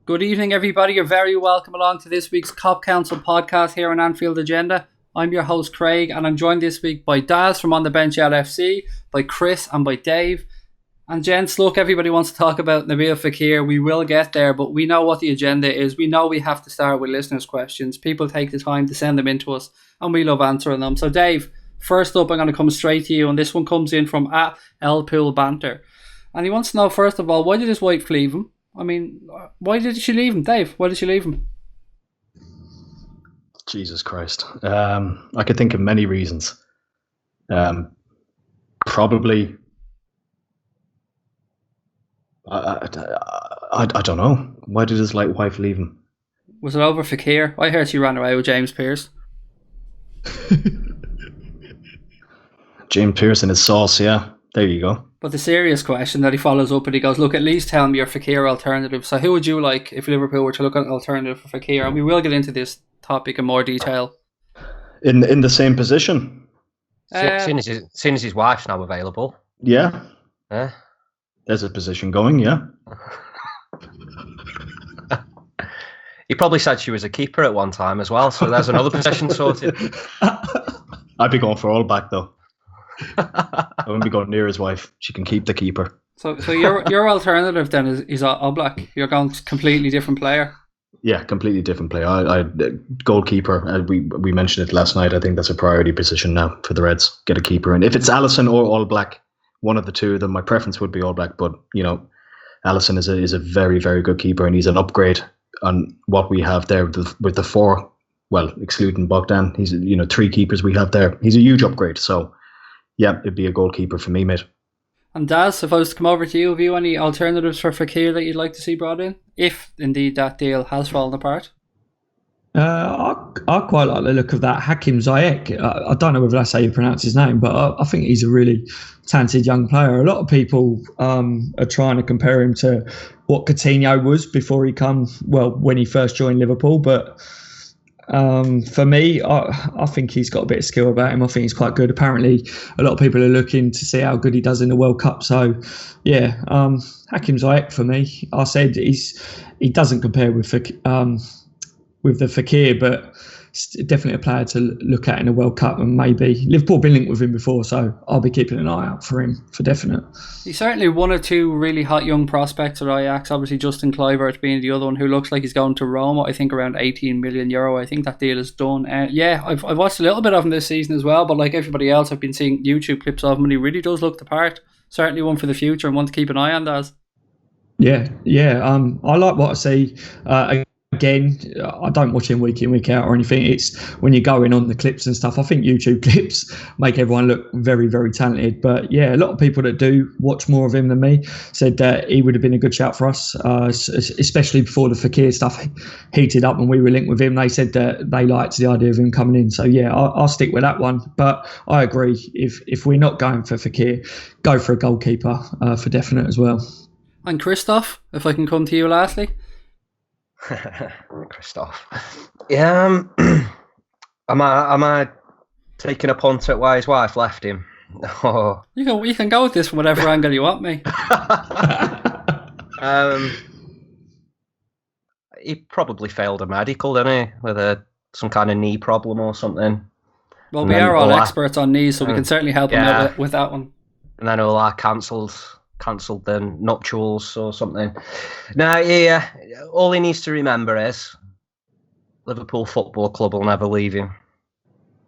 Good evening, everybody. You're very welcome along to this week's Cop Council podcast here on Anfield Agenda. I'm your host, Craig, and I'm joined this week by Daz from On the Bench LFC, by Chris, and by Dave. And gents, look, everybody wants to talk about Nabil Fekir. We will get there, but we know what the agenda is. We know we have to start with listeners' questions. People take the time to send them in to us, and we love answering them. So, Dave, first up, I'm going to come straight to you, and this one comes in from @LPoolBanter. And he wants to know, first of all, why did his wife leave him? I mean, why did she leave him, Dave? Why did she leave him? Jesus Christ. I could think of many reasons. Probably, I don't know. Why did his wife leave him? Was it over Fekir? I heard she ran away with James Pearce. James Pearce and his sauce, yeah. There you go. But the serious question that he follows up and he goes, look, at least tell me your Fekir alternative. So who would you like if Liverpool were to look at an alternative for Fekir? And we will get into this topic in more detail. In the same position? Seeing as his wife's now available. Yeah. There's a position going, yeah. He probably said she was a keeper at one time as well, so there's another position sorted. I'd be going for all back, though. I wouldn't be going near his wife. She can keep the keeper. So your alternative then is Oblak. You're going to completely different player. Yeah, completely different player. I goalkeeper. We mentioned it last night. I think that's a priority position now for the Reds. Get a keeper, and if it's Alisson or Oblak, one of the two, then my preference would be Oblak. But Alisson is a very, very good keeper, and he's an upgrade on what we have there with the four. Well, excluding Bogdan, he's three keepers we have there. He's a huge upgrade. So. Yeah, it'd be a goalkeeper for me, mate. And Daz, if I was to come over to you, have you any alternatives for Fekir that you'd like to see brought in? If, indeed, that deal has fallen apart? I quite like the look of that Hakim Ziyech. I don't know whether that's how you pronounce his name, but I think he's a really talented young player. A lot of people are trying to compare him to what Coutinho was before when he first joined Liverpool, but... for me, I think he's got a bit of skill about him. I think he's quite good. Apparently, a lot of people are looking to see how good he does in the World Cup. So, yeah, Hakim Ziyech for me. I said he doesn't compare with the Fekir, but it's definitely a player to look at in the World Cup. And maybe Liverpool have been linked with him before, so I'll be keeping an eye out for him for definite. He's certainly one or two really hot young prospects at Ajax. Obviously, Justin Kluivert being the other one who looks like he's going to Rome. I think around €18 million. I think that deal is done. I've watched a little bit of him this season as well, but like everybody else, I've been seeing YouTube clips of him, and he really does look the part. Certainly one for the future and one to keep an eye on, Daz. Yeah. I like what I see. Again, I don't watch him week in, week out or anything. It's when you're going on the clips and stuff. I think YouTube clips make everyone look very, very talented. But yeah, a lot of people that do watch more of him than me said that he would have been a good shout for us, especially before the Fekir stuff heated up and we were linked with him. They said that they liked the idea of him coming in. So yeah, I'll stick with that one. But I agree, if we're not going for Fekir, go for a goalkeeper for definite as well. And Christoph, if I can come to you lastly. Christoph. Yeah, am I taking a punt at why his wife left him? Oh. You can go with this from whatever angle you want, mate. He probably failed a medical, didn't he, with some kind of knee problem or something. Well, we are all experts on knees, so we can certainly help him out with that one. And then Ola cancelled the nuptials or something. Now, yeah, all he needs to remember is Liverpool Football Club will never leave him.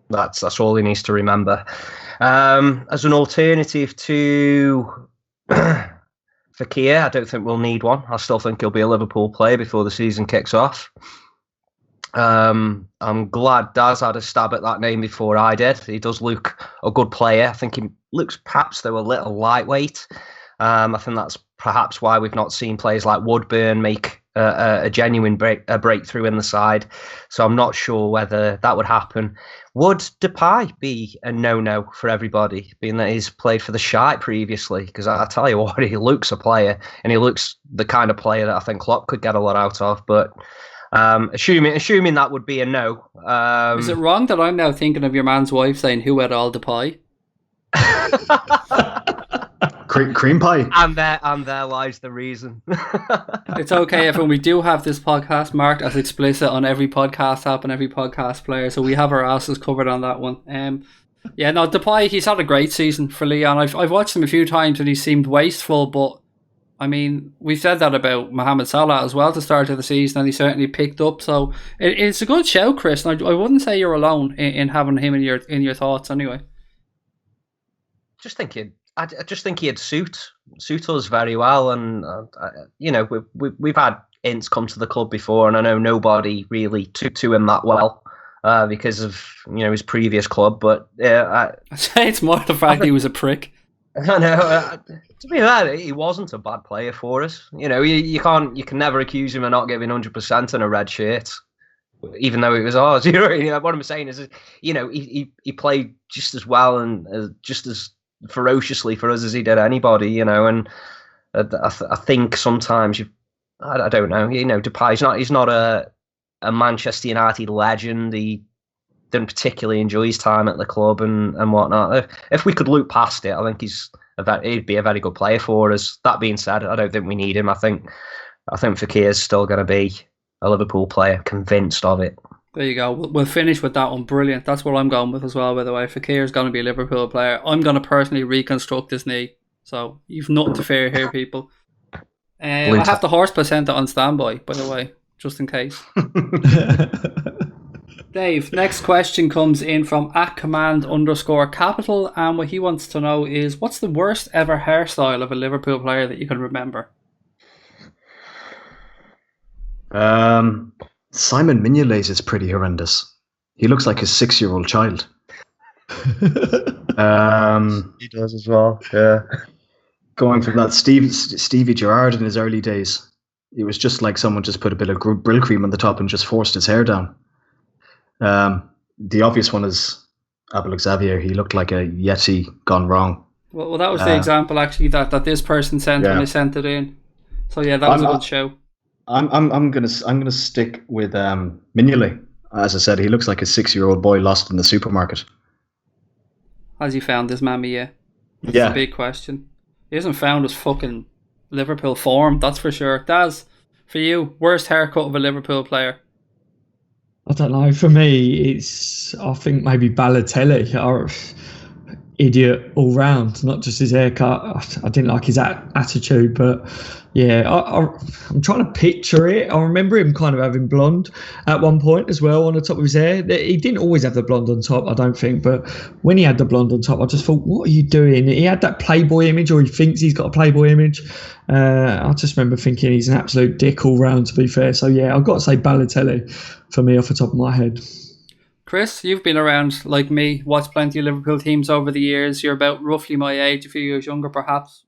That's all he needs to remember. As an alternative to Fekir, I don't think we'll need one. I still think he'll be a Liverpool player before the season kicks off. I'm glad Daz had a stab at that name before I did. He does look a good player. I think he looks perhaps though a little lightweight. I think that's perhaps why we've not seen players like Woodburn make a genuine breakthrough in the side. So I'm not sure whether that would happen. Would Depay be a no-no for everybody, being that he's played for the Shite previously? Because I tell you what, he looks a player, and he looks the kind of player that I think Klopp could get a lot out of. But assuming that would be a no. Is it wrong that I'm now thinking of your man's wife saying, "Who had all Depay"? Cream pie. And there lies the reason. It's okay, everyone. We do have this podcast marked as explicit on every podcast app and every podcast player, so we have our asses covered on that one. Yeah, no, Depay, he's had a great season for Lyon. I've watched him a few times and he seemed wasteful, but I mean, we said that about Mohamed Salah as well at the start of the season, and he certainly picked up. So it's a good show, Chris. And I wouldn't say you're alone in having him in your thoughts anyway. I just think he'd suit us very well, and you know, we've had Ince come to the club before, and I know nobody really took to him that well because of, you know, his previous club. But I'd say it's more the fact he was a prick. I know. To be fair, he wasn't a bad player for us. You know, you can never accuse him of not giving 100% in a red shirt, even though it was ours. You know what I'm saying is, you know, he played just as well and just as ferociously for us as he did anybody. You know, and I think sometimes I don't know. You know, Depay, he's not a Manchester United legend. He didn't particularly enjoy his time at the club and whatnot. If we could look past it, I think he'd be a very good player for us. That being said, I don't think we need him. I think FEKIR is still going to be a Liverpool player, convinced of it. There you go. We'll finish with that one. Brilliant. That's what I'm going with as well, by the way. FEKIR is going to be a Liverpool player. I'm going to personally reconstruct his knee. So you've nothing to fear here, people. I have the horse placenta on standby, by the way, just in case. Dave, next question comes in from @command_capital, and what he wants to know is, what's the worst ever hairstyle of a Liverpool player that you can remember? Simon Mignolet's is pretty horrendous. He looks like a 6-year-old child. He does as well. Yeah. Going from that, Stevie Gerrard in his early days, it was just like someone just put a bit of Brill cream on the top and just forced his hair down. The obvious one is Abel Xavier. He looked like a Yeti gone wrong. Well, that was the example actually that this person sent when they sent it in. So yeah, that was a good show. I'm gonna stick with Mignolet. As I said, he looks like a 6-year-old boy lost in the supermarket. Has he found his mammy yet? That's a big question. He hasn't found his fucking Liverpool form, that's for sure. Daz, for you, worst haircut of a Liverpool player? I don't know. For me, I think maybe Balotelli, or idiot all round, not just his haircut. I didn't like his attitude, but yeah, I'm trying to picture it. I remember him kind of having blonde at one point as well on the top of his hair. He didn't always have the blonde on top, I don't think, but when he had the blonde on top, I just thought, what are you doing? He had that Playboy image, or he thinks he's got a Playboy image. I just remember thinking he's an absolute dick all round, to be fair. So yeah, I've got to say Balotelli for me off the top of my head. Chris, you've been around like me, watched plenty of Liverpool teams over the years. You're about roughly my age, a few years younger perhaps.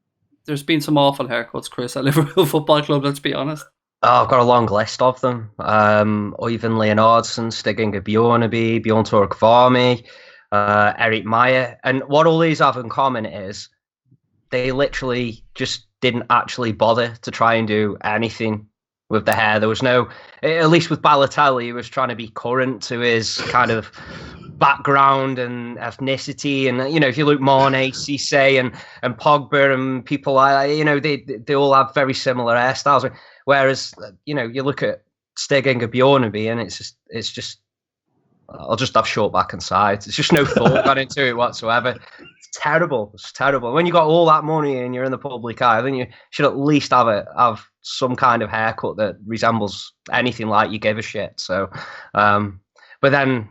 There's been some awful haircuts, Chris, at Liverpool Football Club, let's be honest. Oh, I've got a long list of them. Ivan Leonardson, Stig-Inge Bjorneby, Bjorn Torek Varmy, Eric Meyer. And what all these have in common is they literally just didn't actually bother to try and do anything with the hair. There was no, at least with Balotelli, he was trying to be current to his kind of background and ethnicity. And, you know, if you look Mane, Cisse and Pogba and people like that, you know, they all have very similar hairstyles. Whereas, you know, you look at Stig-Inge Bjorneby and it's just, I'll just have short back and sides. There's just no thought gone into it whatsoever. It's terrible. It's terrible. When you got all that money and you're in the public eye, then you should at least have some kind of haircut that resembles anything like you give a shit. So, but then,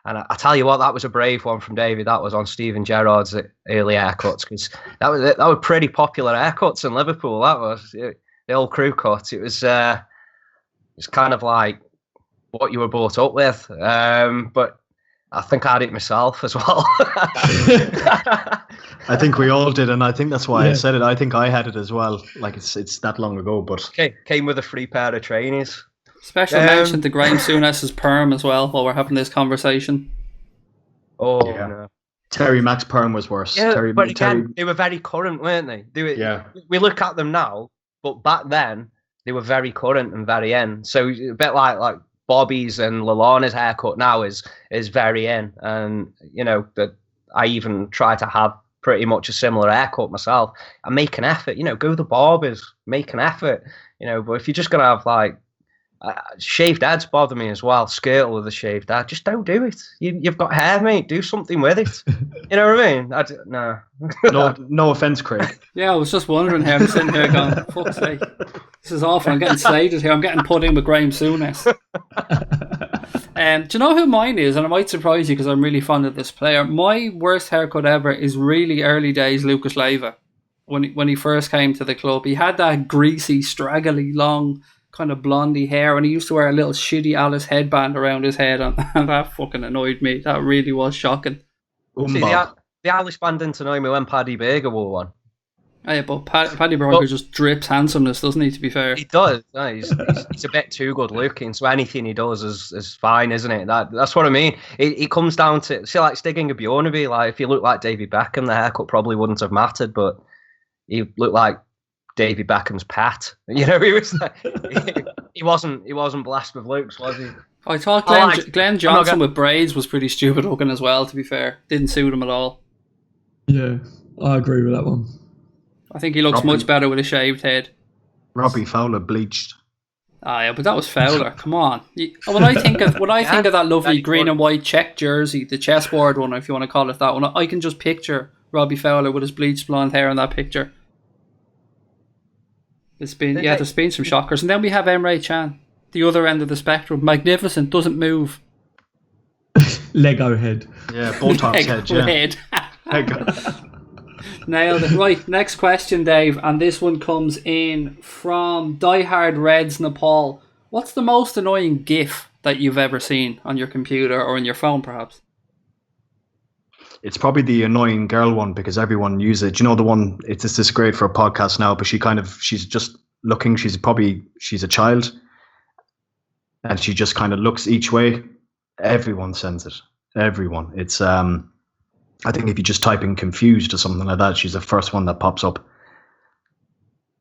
and I tell you what, that was a brave one from David. That was on Steven Gerrard's early haircuts, because that were pretty popular haircuts in Liverpool. That was the old crew cut. It was kind of like what you were brought up with, but I think I had it myself as well. I think we all did, and I think that's why I said it. I think I had it as well. Like it's that long ago, but came with a free pair of trainees. Special mention to Graham Souness's perm as well while we're having this conversation. Oh yeah. No. Terry Mack's perm was worse. Yeah, but again, they were very current, weren't they? We look at them now, but back then they were very current and very in. So a bit like Bobby's and Lallana's haircut now is very in, and you know that I even try to have pretty much a similar haircut myself. I make an effort, go to the barbers, make an effort, but if you're just going to have like, shaved heads bother me as well. Skirtle with a shaved head, just don't do it. You've got hair, mate. Do something with it. You know what I mean? No. No offense, Craig. Yeah, I was just wondering how I'm sitting here going, fuck's sake, this is awful. I'm getting slated here. I'm getting put in with Graham Souness. Do you know who mine is? And it might surprise you because I'm really fond of this player. My worst haircut ever is really early days Lucas Leiva. When he first came to the club, he had that greasy, straggly, long, kind of blondie hair, and he used to wear a little shitty Alice headband around his head, and that fucking annoyed me. That really was shocking. See, the Alice band didn't annoy me when Paddy Berger wore one. Yeah, but Paddy Berger just drips handsomeness, doesn't he, to be fair? He does. No, he's a bit too good looking, so anything he does is fine, isn't it? That's what I mean. It comes down to, see, like Stig Inge Bjorneby, like if he looked like David Beckham, the haircut probably wouldn't have mattered, but he looked like David Beckham's pet. He was like, he wasn't blessed with looks, was he? I thought Glenn Johnson with braids was pretty stupid looking as well, to be fair. Didn't suit him at all. Yeah, I agree with that one. I think he looks much better with a shaved head. Robbie Fowler bleached. Ah, yeah, but that was Fowler. Come on. When I think of that lovely green and white check jersey, the chessboard one, if you want to call it that one, I can just picture Robbie Fowler with his bleached blonde hair in that picture. There's been some shockers. And then we have Emre Can, the other end of the spectrum. Magnificent, doesn't move. Lego head. Yeah, Botox head, yeah. Head. Lego. Nailed it. Right, next question, Dave. And this one comes in from Diehard Reds Nepal. What's the most annoying GIF that you've ever seen on your computer or on your phone, perhaps? It's probably the annoying girl one because everyone uses it. You know, the one, it's this great for a podcast now, but she's just looking, she's a child and she just kind of looks each way. Everyone sends it. Everyone. It's, I think if you just type in confused or something like that, she's the first one that pops up.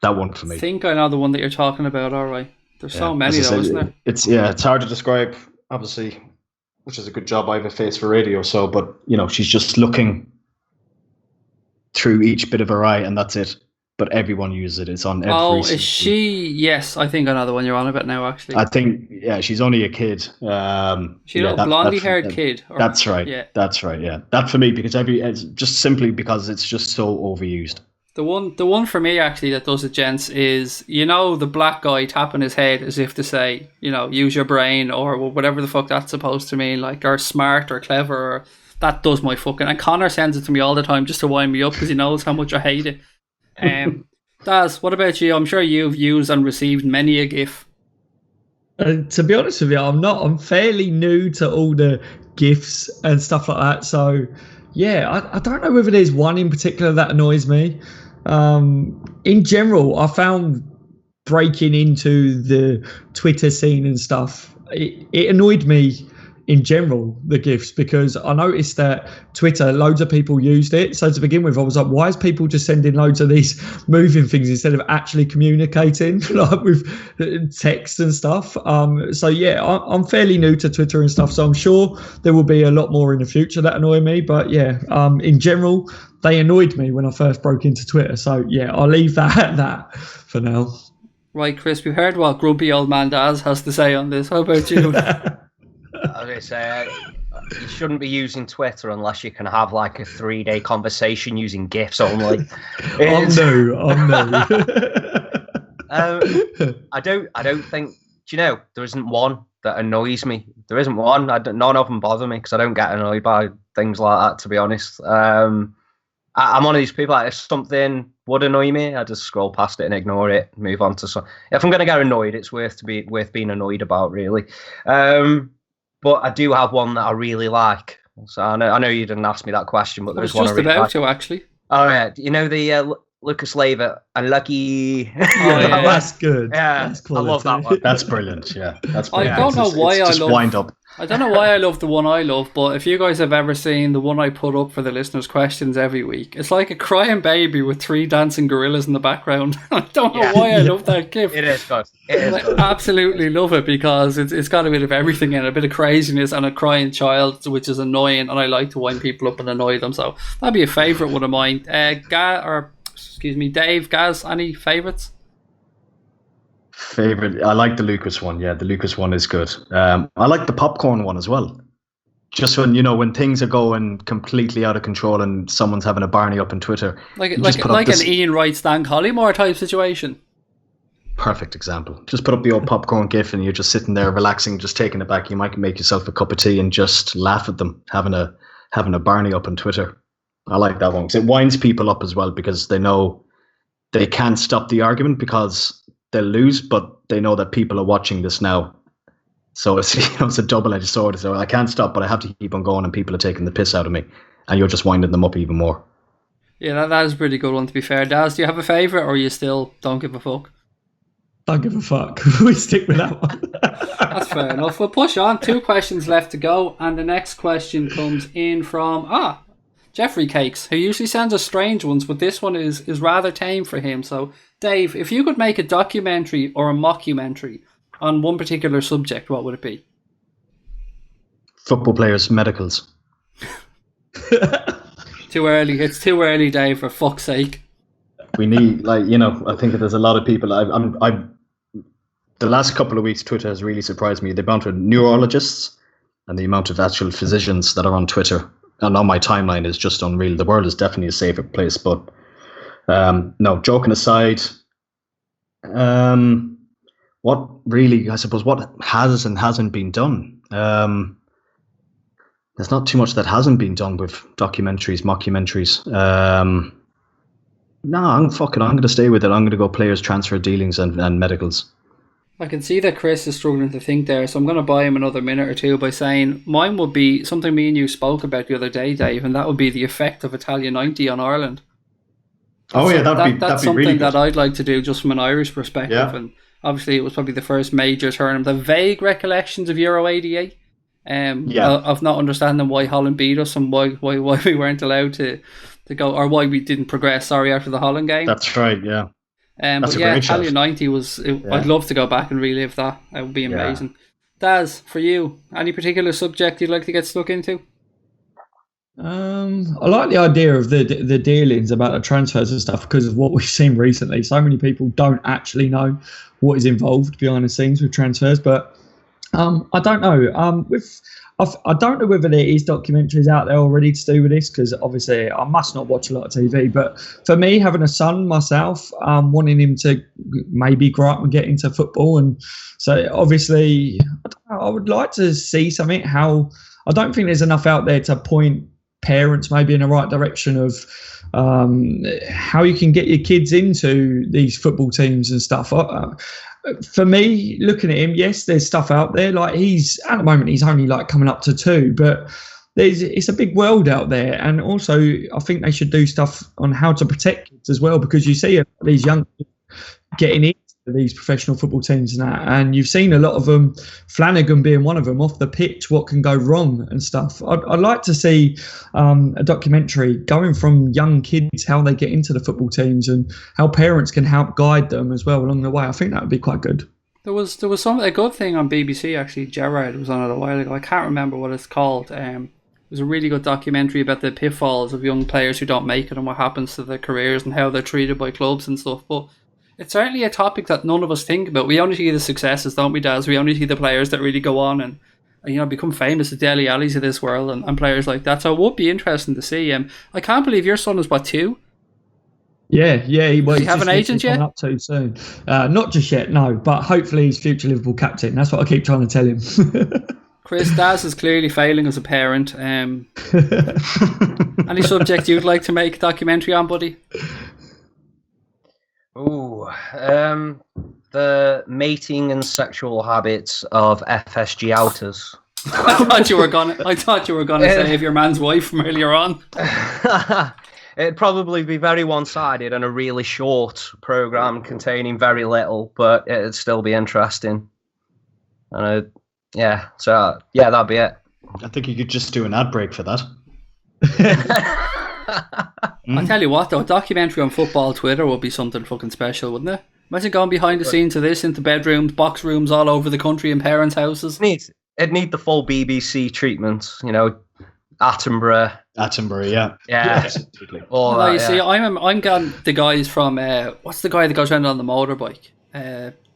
That one for me. I think I know the one that you're talking about, alright. There's so many though, isn't there? It's hard to describe, obviously, which is a good job I have a face for radio, but she's just looking through each bit of her eye and that's it. But everyone uses it. It's on every. Oh, is she? Yes, I think I know the one you're on about now, actually. I think, she's only a kid. She's a blondie-haired kid. That's right. Yeah. That's right, yeah. That for me, because it's just simply because it's just so overused. The one for me, actually, that does it, gents, is, the black guy tapping his head as if to say, use your brain or whatever the fuck that's supposed to mean, like, or smart or clever, or that does my fucking... And Connor sends it to me all the time just to wind me up because he knows how much I hate it. Daz, what about you? I'm sure you've used and received many a GIF. To be honest with you, I'm fairly new to all the GIFs and stuff like that. So, yeah, I don't know whether there's one in particular that annoys me. In general, I found breaking into the Twitter scene and stuff, it annoyed me in general, the GIFs, because I noticed that Twitter, loads of people used it. So to begin with, I was like, why is people just sending loads of these moving things instead of actually communicating like with text and stuff? So yeah, I'm fairly new to Twitter and stuff, so I'm sure there will be a lot more in the future that annoy me. But yeah, in general, they annoyed me when I first broke into Twitter. So yeah, I'll leave that at that for now. Right, Chris, we've heard what grumpy old man Daz has to say on this. How about you? I was going to say, you shouldn't be using Twitter unless you can have like a 3-day conversation using GIFs only. I'm new. I don't think, there isn't one that annoys me. There isn't one. None of them bother me because I don't get annoyed by things like that, to be honest. I'm one of these people, like, if something would annoy me, I just scroll past it and ignore it, move on to some. If I'm going to get annoyed, it's worth being annoyed about, really. But I do have one that I really like. So I know you didn't ask me that question, but there's one I really like. Just about to, actually. Oh yeah, the Lucas Leiva, unlucky. yeah. That's good. Yeah, That's I love that quality. one. That's brilliant. Yeah, that's I brilliant. don't know why it's I just love. wind up. I don't know why I love the one I love, but if you guys have ever seen the one I put up for the listeners' questions every week, it's like a crying baby with 3 dancing gorillas in the background. I don't know why I love that gif. It is good. It is good. I absolutely love it because it's got a bit of everything in it, a bit of craziness and a crying child, which is annoying, and I like to wind people up and annoy them, so that'd be a favourite one of mine. Dave, Gaz, any favourites? Favorite? I like the Lucas one. Yeah, the Lucas one is good. I like the popcorn one as well. Just when things are going completely out of control and someone's having a Barney up on Twitter, Like an Ian Wright, Stan Collymore type situation. Perfect example. Just put up the old popcorn gif and you're just sitting there relaxing, just taking it back. You might make yourself a cup of tea and just laugh at them having a Barney up on Twitter. I like that one because it winds people up as well because they know they can't stop the argument because they'll lose, but they know that people are watching this now. So it's a double-edged sword. So I can't stop, but I have to keep on going, and people are taking the piss out of me, and you're just winding them up even more. Yeah, that is a pretty good one, to be fair. Daz, do you have a favourite, or you still don't give a fuck? Don't give a fuck. We stick with that one. That's fair enough. We'll push on. 2 questions left to go, and the next question comes in from Jeffrey Cakes, who usually sends us strange ones, but this one is rather tame for him. So, Dave, if you could make a documentary or a mockumentary on one particular subject, what would it be? Football players' medicals. Too early. It's too early, Dave, for fuck's sake. We need, I think there's a lot of people. The last couple of weeks, Twitter has really surprised me. The amount of neurologists and the amount of actual physicians that are on Twitter and on my timeline is just unreal. The world is definitely a safer place. But no, joking aside, what really, I suppose, what has and hasn't been done? There's not too much that hasn't been done with documentaries, mockumentaries. No, I'm going to stay with it. I'm going to go players' transfer dealings and medicals. I can see that Chris is struggling to think there, so I'm going to buy him another minute or two by saying mine would be something me and you spoke about the other day, Dave, and that would be the effect of Italia 90 on Ireland. That'd be something really good. that I'd like to do just from an Irish perspective. Yeah. And obviously it was probably the first major tournament. The vague recollections of Euro 88 of not understanding why Holland beat us and why we weren't allowed to go, or why we didn't progress, after the Holland game. That's right, yeah. But yeah, Italia 90 was... I'd love to go back and relive that. It would be amazing. Yeah. Daz, for you, any particular subject you'd like to get stuck into? I like the idea of the dealings about the transfers and stuff because of what we've seen recently. So many people don't actually know what is involved behind the scenes with transfers. But I don't know. I don't know whether there is documentaries out there already to do with this because obviously I must not watch a lot of TV. But for me, having a son myself, wanting him to maybe grow up and get into football, and so obviously I would like to see something. How I don't think there's enough out there to point parents maybe in the right direction of how you can get your kids into these football teams and stuff. For me, looking at him, yes, there's stuff out there. Like at the moment, he's only like coming up to 2, but it's a big world out there. And also, I think they should do stuff on how to protect kids as well, because you see these young kids getting into these professional football teams and that, and you've seen a lot of them, Flanagan being one of them, off the pitch, what can go wrong and stuff. I'd like to see a documentary going from young kids, how they get into the football teams and how parents can help guide them as well along the way. I think that would be quite good. There was a good thing on BBC actually. Gerard was on it a while ago. I can't remember what it's called. It was a really good documentary about the pitfalls of young players who don't make it and what happens to their careers and how they're treated by clubs and stuff. But it's certainly a topic that none of us think about. We only see the successes, don't we, Daz? We only see the players that really go on and become famous, the Dele Allis of this world and players like that. So it would be interesting to see. I can't believe your son is, 2? Yeah. Does he have an agent yet? Up too soon. Not just yet, no. But hopefully he's future Liverpool captain. That's what I keep trying to tell him. Chris, Daz is clearly failing as a parent. Any subject you'd like to make a documentary on, buddy? The mating and sexual habits of FSG outers. I thought you were gonna say if your man's wife from earlier on. it'd probably be very one-sided and a really short program containing very little, but it'd still be interesting. And that'd be it. I think you could just do an ad break for that. I tell you what, though, a documentary on football Twitter would be something fucking special, wouldn't it? Imagine going behind the scenes of this into bedrooms, box rooms all over the country in parents' houses. It'd need the full BBC treatment, Attenborough, yeah. Yeah. All that, see, I'm getting the guys from what's the guy that goes around on the motorbike?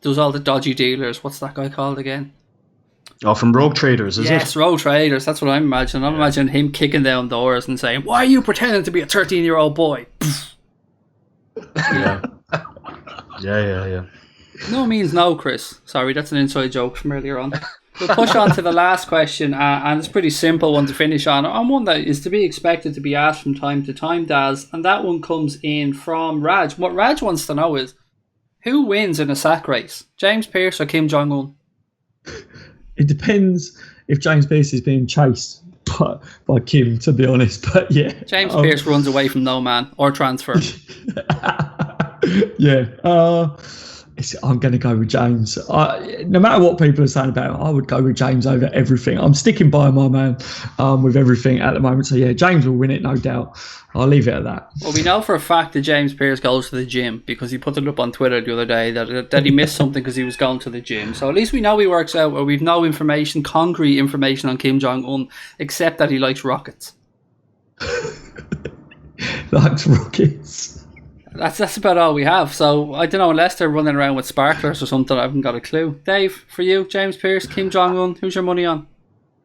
Does all the dodgy dealers. What's that guy called again? Oh, from Rogue Traders, is it? Yes, Rogue Traders. That's what I'm imagining. I'm imagining him kicking down doors and saying, "Why are you pretending to be a 13-year-old boy?" Yeah. Yeah. No means no, Chris. Sorry, that's an inside joke from earlier on. We'll push on to the last question, and it's a pretty simple one to finish on one that is to be expected to be asked from time to time, Daz, and that one comes in from Raj. What Raj wants to know is, who wins in a sack race, James Pearce or Kim Jong-un? It depends if James Pearce is being chased by Kim, to be honest. But yeah, James Pearce runs away from no man or transfer. Yeah, I'm going to go with James. No matter what people are saying about it, I would go with James over everything. I'm sticking by my man with everything at the moment. So yeah, James will win it, no doubt. I'll leave it at that. Well, we know for a fact that James Pearce goes to the gym because he put it up on Twitter the other day that he missed something because he was going to the gym. So at least we know he works out, or we've no information, concrete information on Kim Jong-un, except that he likes rockets. Likes rockets. That's about all we have. So I don't know, unless they're running around with sparklers or something, I haven't got a clue. Dave, for you, James Pearce, Kim Jong-un, who's your money on?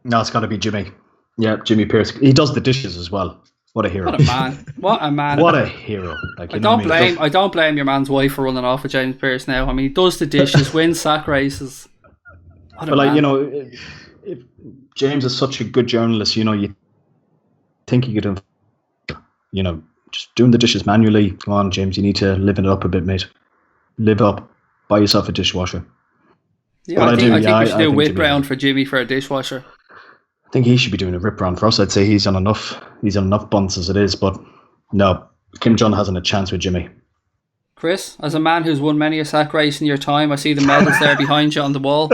No, it's got to be Jimmy. Yeah, Jimmy Pearce. He does the dishes as well. What a hero! What a man! What a man! What a hero! Like, I don't blame your man's wife for running off with James Pearce now. I mean, he does the dishes, wins sack races. But if James is such a good journalist, you think he could have, just doing the dishes manually. Come on, James, you need to live it up a bit, mate. Live up. Buy yourself a dishwasher. Yeah, I think we should do a whip round for Jimmy for a dishwasher. I think he should be doing a rip round for us. I'd say he's on enough bunts as it is, but no, Kim Jong hasn't a chance with Jimmy. Chris, as a man who's won many a sack race in your time, I see the medals there behind you on the wall.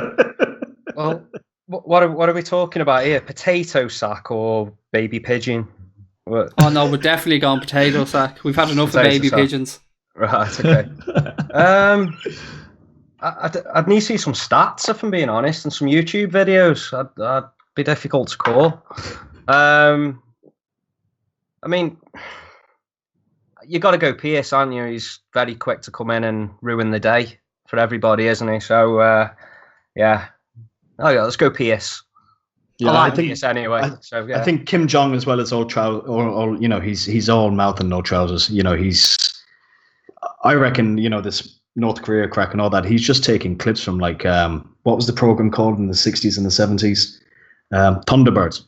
Well, what are we talking about here? Potato sack or baby pigeon? What? Oh no, we're definitely going potato sack. We've had enough of baby pigeons. Right, okay. I'd need to see some stats, if I'm being honest, and some YouTube videos. I'd be difficult to call. I mean, you got to go Pearce, aren't you? He's very quick to come in and ruin the day for everybody, isn't he? So, yeah. Oh yeah, let's go Pearce. Yeah, I think Pearce anyway. I think Kim Jong as well as all he's all mouth and no trousers. I reckon this North Korea crack and all that. He's just taking clips from what was the program called in the 60s and the 70s? Thunderbirds.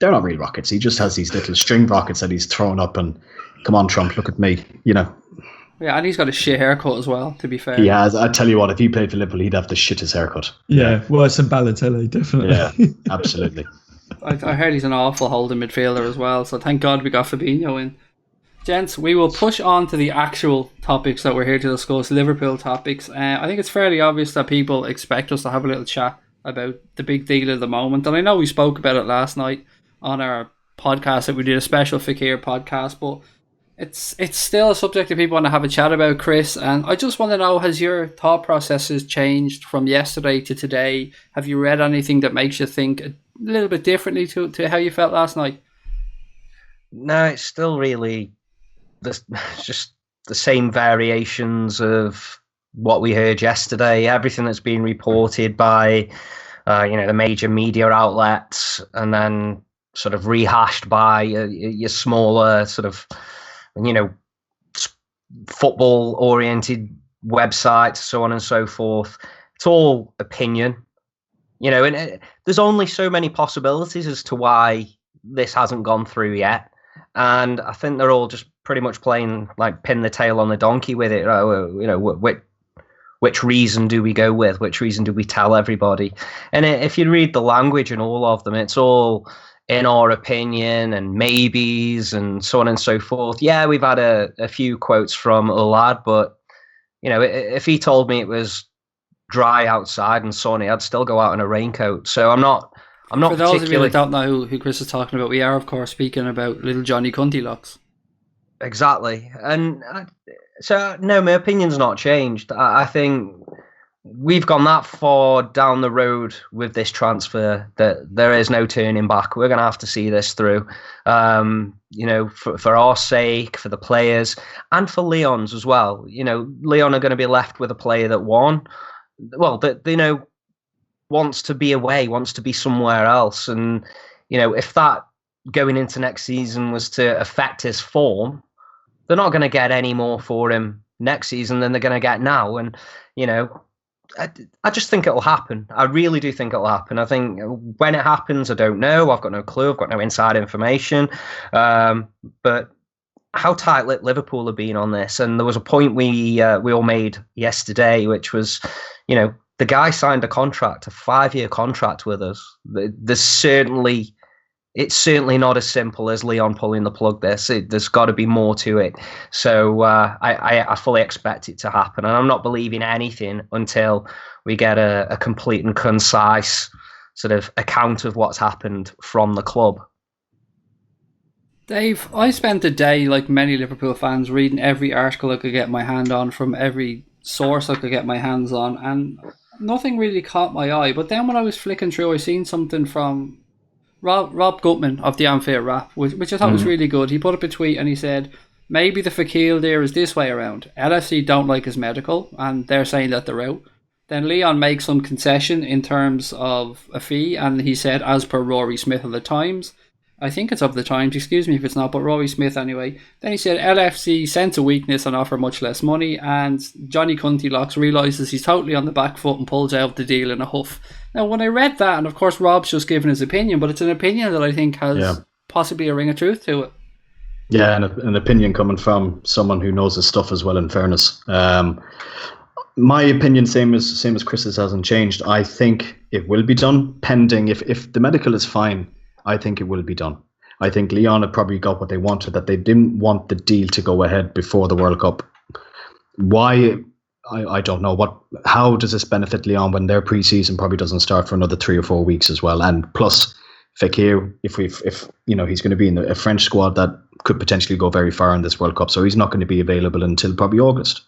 They're not real rockets. He just has these little string rockets that he's thrown up and, come on, Trump, look at me. Yeah, and he's got a shit haircut as well, to be fair. He has. I tell you what, if he played for Liverpool, he'd have the shittest haircut. Yeah, worse than Balotelli, definitely. Yeah, absolutely. I heard he's an awful holding midfielder as well, so thank God we got Fabinho in. Gents, we will push on to the actual topics that we're here to discuss, Liverpool topics. I think it's fairly obvious that people expect us to have a little chat about the big deal at the moment, and I know we spoke about it last night on our podcast that we did, a special FEKIR podcast, but it's still a subject that people want to have a chat about, Chris, and I just want to know, has your thought processes changed from yesterday to today? Have you read anything that makes you think a little bit differently to how you felt last night? No, it's still really just the same variations of what we heard yesterday, everything that's been reported by the major media outlets, and then sort of rehashed by your smaller sort of football oriented websites, so on and so forth. It's all opinion, and there's only so many possibilities as to why this hasn't gone through yet, and I think they're all just pretty much playing like pin the tail on the donkey with it. Which reason do we go with? Which reason do we tell everybody? And if you read the language in all of them, it's all in our opinion and maybes and so on and so forth. Yeah, we've had a few quotes from Ulad, but if he told me it was dry outside and sunny, I'd still go out in a raincoat. So I'm not For those of you particularly that don't know who Chris is talking about, we are of course speaking about little Johnny Cunty Locks. exactly. And so no, my opinion's not changed. I think we've gone that far down the road with this transfer that there is no turning back. We're going to have to see this through, for our sake, for the players, and for Leon's as well. Leon are going to be left with a player that won. Well, that wants to be away, wants to be somewhere else, and if that going into next season was to affect his form, they're not going to get any more for him next season than they're going to get now, and I just think it'll happen. I really do think it'll happen. I think when it happens, I don't know. I've got no clue. I've got no inside information. But how tight-lipped Liverpool have been on this. And there was a point we all made yesterday, which was, the guy signed a 5-year contract with us. It's certainly not as simple as Leon pulling the plug. There's got to be more to it. So I fully expect it to happen. And I'm not believing anything until we get a complete and concise sort of account of what's happened from the club. Dave, I spent the day, like many Liverpool fans, reading every article I could get my hand on from every source I could get my hands on. And nothing really caught my eye. But then when I was flicking through, I seen something from Rob Gutman of the Anfield Rap, which I thought was really good. He put up a tweet and he said, maybe the FEKIR there is this way around. LFC don't like his medical and they're saying that they're out. Then Leon makes some concession in terms of a fee, and he said, as per Rory Smith of the Times, I think it's of the Times, excuse me if it's not, but Rory Smith anyway. Then he said LFC sense a weakness and offer much less money, and Johnny Cunty Locks realises he's totally on the back foot and pulls out the deal in a huff. Now, when I read that, and of course Rob's just given his opinion, but it's an opinion that I think has possibly a ring of truth to it. Yeah, and an opinion coming from someone who knows his stuff as well, in fairness. My opinion, same as Chris's, hasn't changed. I think it will be done, pending if the medical is fine. I think it will be done. I think Leon had probably got what they wanted, that they didn't want the deal to go ahead before the World Cup. Why? I don't know. How does this benefit Leon when their pre-season probably doesn't start for another 3 or 4 weeks as well? And plus, FEKIR, if he's going to be in a French squad that could potentially go very far in this World Cup, so he's not going to be available until probably August.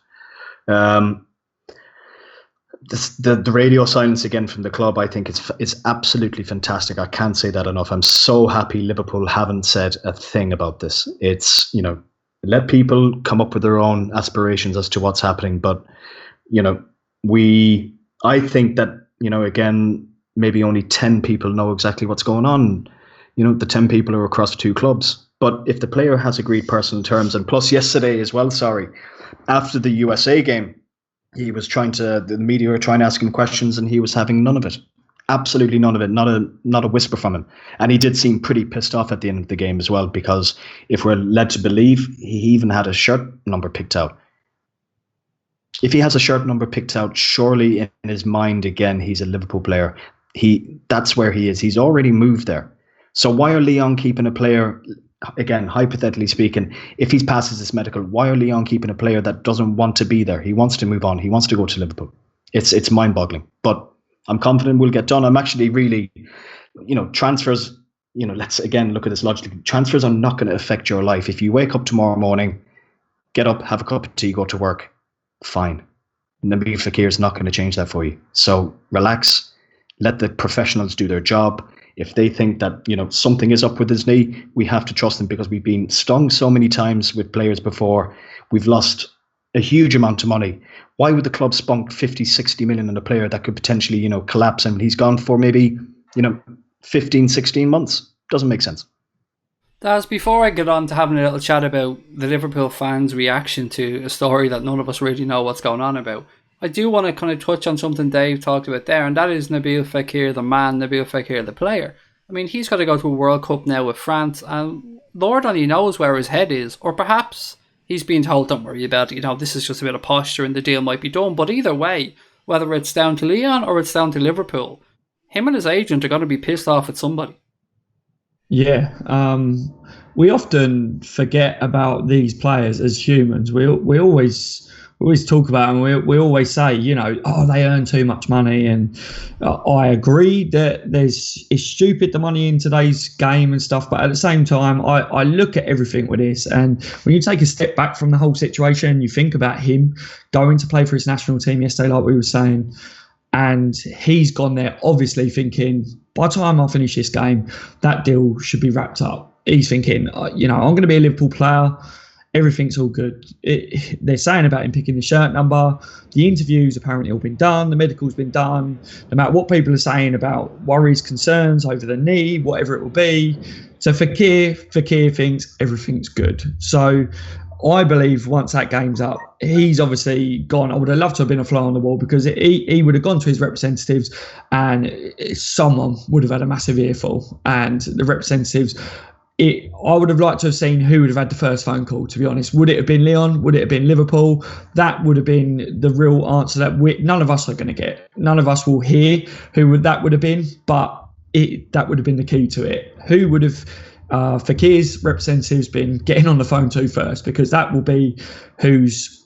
The radio silence again from the club, I think it's absolutely fantastic. I can't say that enough. I'm so happy Liverpool haven't said a thing about this. It's, let people come up with their own aspirations as to what's happening. But, I think that, again, maybe only 10 people know exactly what's going on. The 10 people are across 2 clubs. But if the player has agreed personal terms, and plus yesterday as well, after the USA game, the media were trying to ask him questions and he was having none of it. Absolutely none of it. Not a whisper from him. And he did seem pretty pissed off at the end of the game as well, because if we're led to believe, he even had a shirt number picked out. If he has a shirt number picked out, surely in his mind, again, he's a Liverpool player. That's where he is. He's already moved there. So why are Leon keeping a player, again, hypothetically speaking, if he passes this medical, why are Leon keeping a player that doesn't want to be there? He wants to move on. He wants to go to Liverpool. It's mind-boggling. But I'm confident we'll get done. I'm actually really, transfers, let's again look at this logically. Transfers are not going to affect your life. If you wake up tomorrow morning, get up, have a cup of tea, go to work, fine. Nabil Fekir is not going to change that for you. So relax, let the professionals do their job. If they think that, something is up with his knee, we have to trust them, because we've been stung so many times with players before. We've lost a huge amount of money. Why would the club spunk 50, 60 million on a player that could potentially, collapse, and he's gone for maybe, 15, 16 months? Doesn't make sense. Daz, before I get on to having a little chat about the Liverpool fans' reaction to a story that none of us really know what's going on about, I do want to kind of touch on something Dave talked about there, and that is Nabil Fekir, the man, Nabil Fekir, the player. I mean, he's got to go to a World Cup now with France, and Lord only knows where his head is. Or perhaps he's being told, don't worry about it, this is just a bit of posture and the deal might be done. But either way, whether it's down to Leon or it's down to Liverpool, him and his agent are going to be pissed off at somebody. Yeah, we often forget about these players as humans. We always talk about them. We always say, oh, they earn too much money, and I agree that it's stupid the money in today's game and stuff. But at the same time, I look at everything with this, and when you take a step back from the whole situation, you think about him going to play for his national team yesterday, like we were saying. And he's gone there obviously thinking, by the time I finish this game, that deal should be wrapped up. He's thinking, I'm going to be a Liverpool player. Everything's all good. They're saying about him picking the shirt number. The interviews apparently all been done. The medical's been done. No matter what people are saying about worries, concerns over the knee, whatever it will be. So Fekir thinks everything's good. So I believe once that game's up, he's obviously gone. I would have loved to have been a fly on the wall, because he would have gone to his representatives and someone would have had a massive earful. And the representatives, I would have liked to have seen who would have had the first phone call, to be honest. Would it have been Leon? Would it have been Liverpool? That would have been the real answer that none of us are going to get. None of us will hear who that would have been, but that would have been the key to it. Who would have... Fekir's representatives been getting on the phone to first, because that will be who's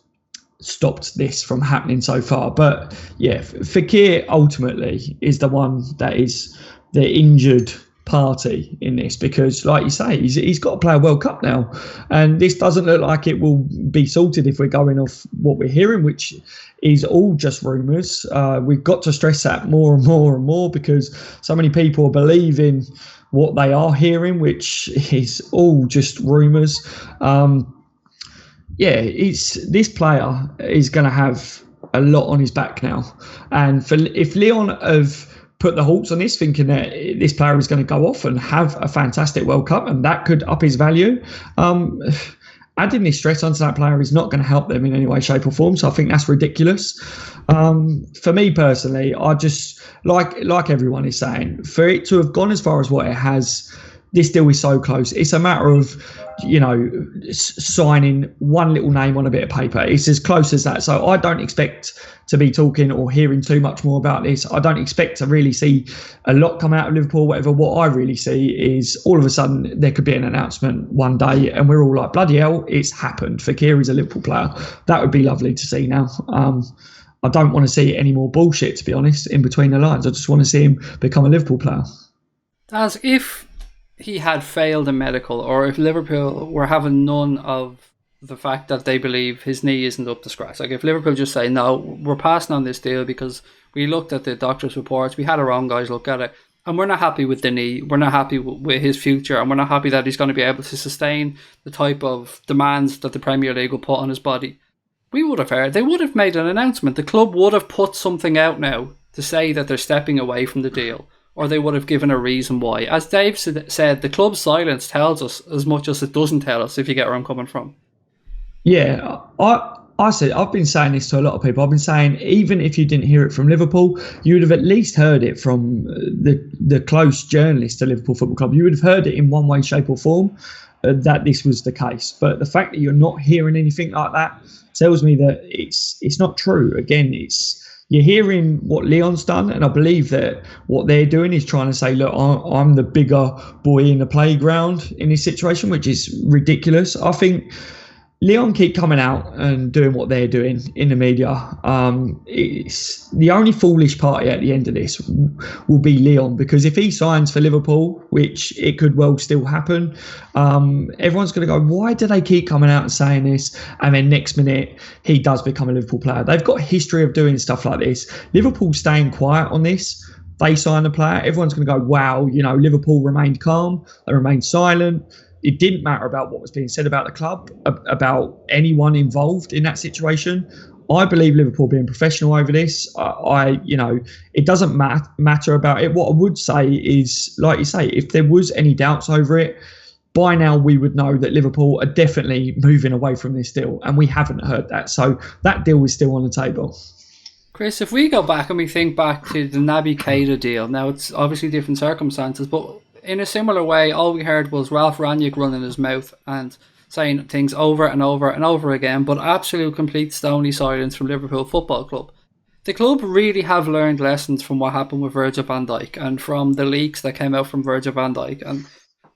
stopped this from happening so far. But yeah, Fekir ultimately is the one that is the injured party in this, because like you say, he's got to play a World Cup now, and this doesn't look like it will be sorted if we're going off what we're hearing, which is all just rumours. We've got to stress that more and more and more, because so many people are believing what they are hearing, which is all just rumours. This player is going to have a lot on his back now, and if Leon have put the halts on this, thinking that this player is going to go off and have a fantastic World Cup, and that could up his value. Adding this stress onto that player is not going to help them in any way, shape or form. So I think that's ridiculous. For me personally, I just, like everyone is saying, for it to have gone as far as what it has, this deal is so close. It's a matter of, signing one little name on a bit of paper. It's as close as that. So I don't expect to be talking or hearing too much more about this. I don't expect to really see a lot come out of Liverpool, whatever. What I really see is all of a sudden there could be an announcement one day and we're all like, bloody hell, it's happened. Fekir is a Liverpool player. That would be lovely to see now. I don't want to see any more bullshit, to be honest, in between the lines. I just want to see him become a Liverpool player. As if he had failed a medical, or if Liverpool were having none of the fact that they believe his knee isn't up to scratch. Like if Liverpool just say, no, we're passing on this deal because we looked at the doctor's reports, we had our own guys look at it, and we're not happy with the knee, we're not happy with his future, and we're not happy that he's going to be able to sustain the type of demands that the Premier League will put on his body. We would have heard, they would have made an announcement. The club would have put something out now to say that they're stepping away from the deal, or they would have given a reason why. As Dave said, the club's silence tells us as much as it doesn't tell us, if you get where I'm coming from. Yeah, I've been saying this to a lot of people. I've been saying, even if you didn't hear it from Liverpool, you would have at least heard it from the close journalists to Liverpool Football Club. You would have heard it in one way, shape or form that this was the case. But the fact that you're not hearing anything like that tells me that it's not true. Again, you're hearing what Leon's done, and I believe that what they're doing is trying to say, look, I'm the bigger boy in the playground in this situation, which is ridiculous. I think Leon keep coming out and doing what they're doing in the media. It's the only foolish party at the end of this will be Leon, because if he signs for Liverpool, which it could well still happen, everyone's going to go, why do they keep coming out and saying this? And then next minute he does become a Liverpool player. They've got a history of doing stuff like this. Liverpool staying quiet on this. They sign a player. Everyone's going to go, wow, Liverpool remained calm. They remained silent. It didn't matter about what was being said about the club, about anyone involved in that situation. I believe Liverpool being professional over this. It doesn't matter about it. What I would say is, like you say, if there was any doubts over it, by now we would know that Liverpool are definitely moving away from this deal, and we haven't heard that. So that deal is still on the table. Chris, if we go back and we think back to the Naby Keita deal, now it's obviously different circumstances, but in a similar way, all we heard was Ralph Rangnick running his mouth and saying things over and over and over again, but absolute complete stony silence from Liverpool Football Club. The club really have learned lessons from what happened with Virgil van Dijk and from the leaks that came out from Virgil van Dijk. And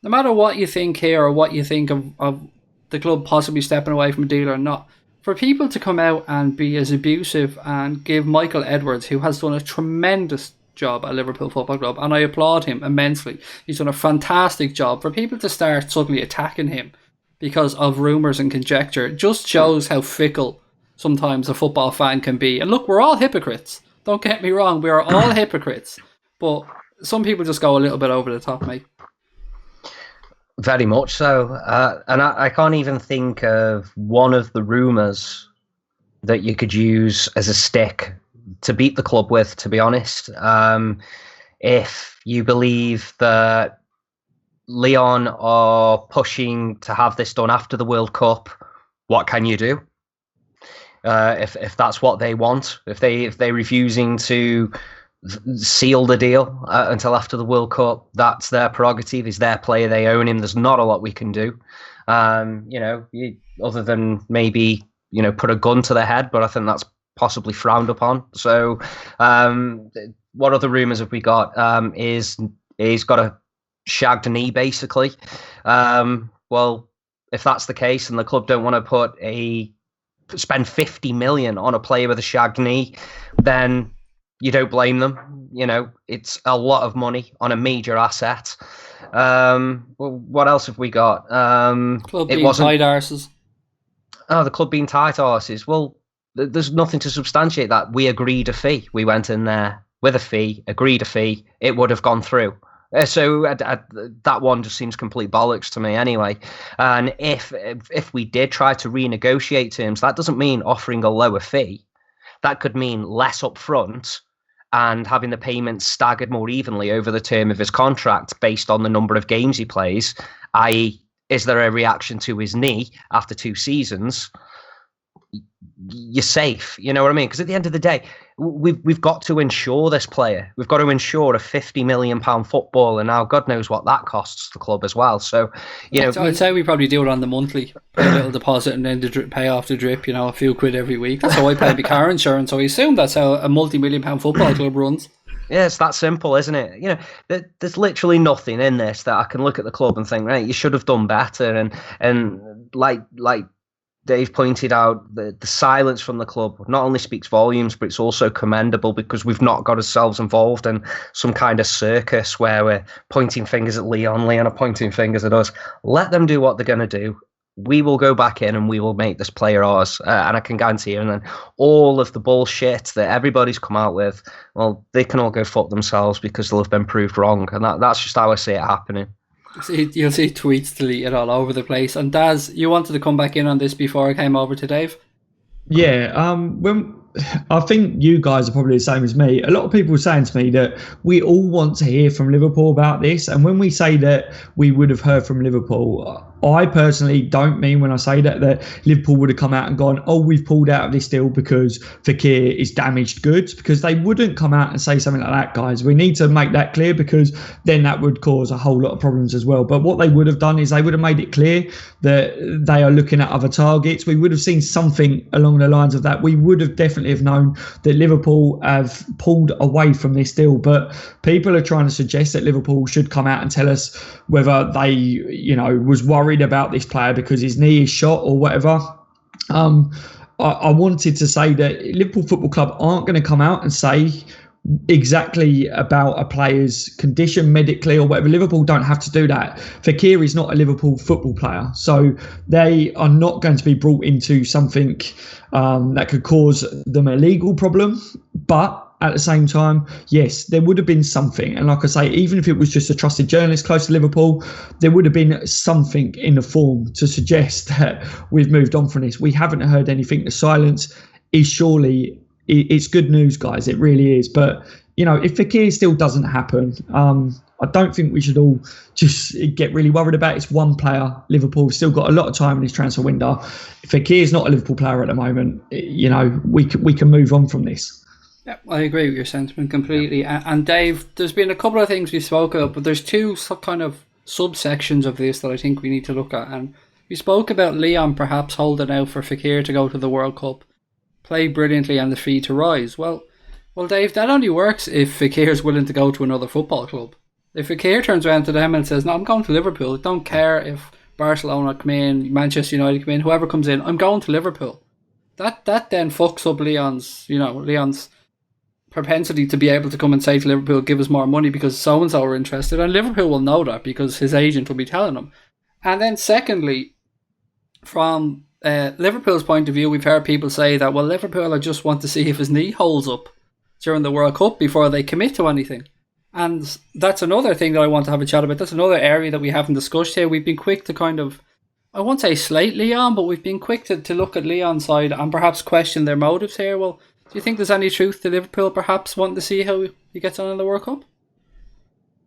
no matter what you think here or what you think of the club possibly stepping away from a deal or not, for people to come out and be as abusive and give Michael Edwards, who has done a tremendous job at Liverpool Football Club, and I applaud him immensely. He's done a fantastic job. For people to start suddenly attacking him because of rumours and conjecture, it just shows how fickle sometimes a football fan can be. And look, we're all hypocrites. Don't get me wrong, we are all hypocrites. But some people just go a little bit over the top, mate. Very much so. And I can't even think of one of the rumours that you could use as a stick to beat the club with, to be honest. If you believe that Leon are pushing to have this done after the World Cup, what can you do? If that's what they want, if they're refusing to seal the deal until after the World Cup, that's their prerogative. He's their player, they own him. There's not a lot we can do, other than maybe put a gun to their head, but I think that's possibly frowned upon. So what other rumours have we got? Is he's got a shagged knee, basically. Well, if that's the case and the club don't want to spend 50 million on a player with a shagged knee, then you don't blame them. It's a lot of money on a major asset. Well, what else have we got? Club being tight arses. Oh, the club being tight arses. Well, there's nothing to substantiate that. We agreed a fee. We went in there with a fee, agreed a fee. It would have gone through. So that one just seems complete bollocks to me anyway. And if we did try to renegotiate terms, that doesn't mean offering a lower fee. That could mean less upfront and having the payments staggered more evenly over the term of his contract based on the number of games he plays, i.e., is there a reaction to his knee after 2 seasons? You're safe, you know what I mean? Because at the end of the day, we've got to insure this player. We've got to insure a £50 million footballer. Now, God knows what that costs the club as well. So, I'd say we probably do it on the monthly, pay a little deposit and then pay off the drip. A few quid every week. That's how I pay my car insurance. So I assume that's how a multi-million-pound football club runs. Yeah, it's that simple, isn't it? There's literally nothing in this that I can look at the club and think, right, you should have done better. And like Dave pointed out, the silence from the club not only speaks volumes, but it's also commendable because we've not got ourselves involved in some kind of circus where we're pointing fingers at Leon are pointing fingers at us. Let them do what they're going to do. We will go back in and we will make this player ours. And I can guarantee you, and then all of the bullshit that everybody's come out with, well, they can all go fuck themselves because they'll have been proved wrong. And that's just how I see it happening. You'll see tweets deleted all over the place. And Daz, you wanted to come back in on this before I came over to Dave? Yeah, I think you guys are probably the same as me. A lot of people are saying to me that we all want to hear from Liverpool about this. And when we say that we would have heard from Liverpool, I personally don't mean when I say that Liverpool would have come out and gone, oh, we've pulled out of this deal because FEKIR is damaged goods, because they wouldn't come out and say something like that, guys. We need to make that clear because then that would cause a whole lot of problems as well. But what they would have done is they would have made it clear that they are looking at other targets. We would have seen something along the lines of that. We would have definitely have known that Liverpool have pulled away from this deal. But people are trying to suggest that Liverpool should come out and tell us whether they, was worried about this player because his knee is shot or whatever. I wanted to say that Liverpool Football Club aren't going to come out and say exactly about a player's condition medically or whatever. Liverpool don't have to do that. FEKIR is not a Liverpool football player, so they are not going to be brought into something that could cause them a legal problem. But at the same time, yes, there would have been something. And like I say, even if it was just a trusted journalist close to Liverpool, there would have been something in the form to suggest that we've moved on from this. We haven't heard anything. The silence is surely, it's good news, guys. It really is. But, if FEKIR still doesn't happen, I don't think we should all just get really worried about it. It's one player. Liverpool have still got a lot of time in this transfer window. If FEKIR is not a Liverpool player at the moment, we can move on from this. Yeah, I agree with your sentiment completely. Yeah. And Dave, there's been a couple of things we spoke about, but there's two kind of subsections of this that I think we need to look at. And we spoke about Leon perhaps holding out for FEKIR to go to the World Cup, play brilliantly and the fee to rise. Well, Dave, that only works if FEKIR is willing to go to another football club. If FEKIR turns around to them and says, "No, I'm going to Liverpool. Don't care if Barcelona come in, Manchester United come in, whoever comes in, I'm going to Liverpool." That then fucks up Leon's propensity to be able to come and say to Liverpool, "Give us more money because so and so are interested," and Liverpool will know that because his agent will be telling him. And then secondly, from Liverpool's point of view, we've heard people say that, well, Liverpool just want to see if his knee holds up during the World Cup before they commit to anything. And that's another thing that I want to have a chat about. That's another area that we haven't discussed here. We've been quick to kind of, I won't say slate Leon, but we've been quick to look at Leon's side and perhaps question their motives here. Well, do you think there's any truth to Liverpool perhaps wanting to see how he gets on in the World Cup?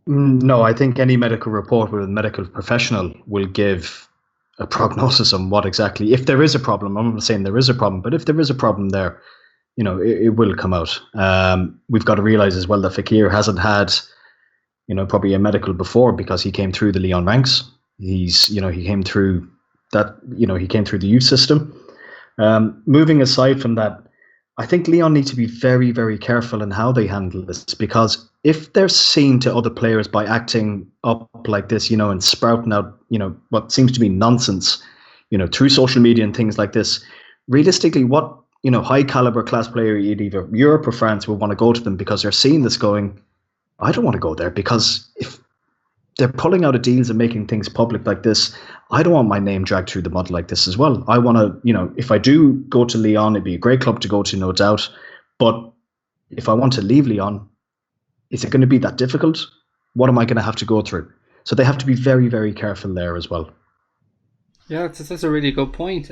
No, I think any medical report with a medical professional will give a prognosis on what exactly, if there is a problem. I'm not saying there is a problem, but if there is a problem there, it will come out. We've got to realize as well that FEKIR hasn't had, probably a medical before because he came through the Lyon ranks. He came through that, he came through the youth system. Moving aside from that, I think Lyon need to be very, very careful in how they handle this, because if they're seen to other players by acting up like this, and sprouting out, what seems to be nonsense, through social media and things like this, realistically, what, high caliber class player in either Europe or France will want to go to them because they're seeing this going, I don't want to go there, because if they're pulling out of deals and making things public like this, I don't want my name dragged through the mud like this as well. I want to, if I do go to Lyon, it'd be a great club to go to, no doubt. But if I want to leave Lyon, is it going to be that difficult? What am I going to have to go through? So they have to be very, very careful there as well. Yeah, that's a really good point.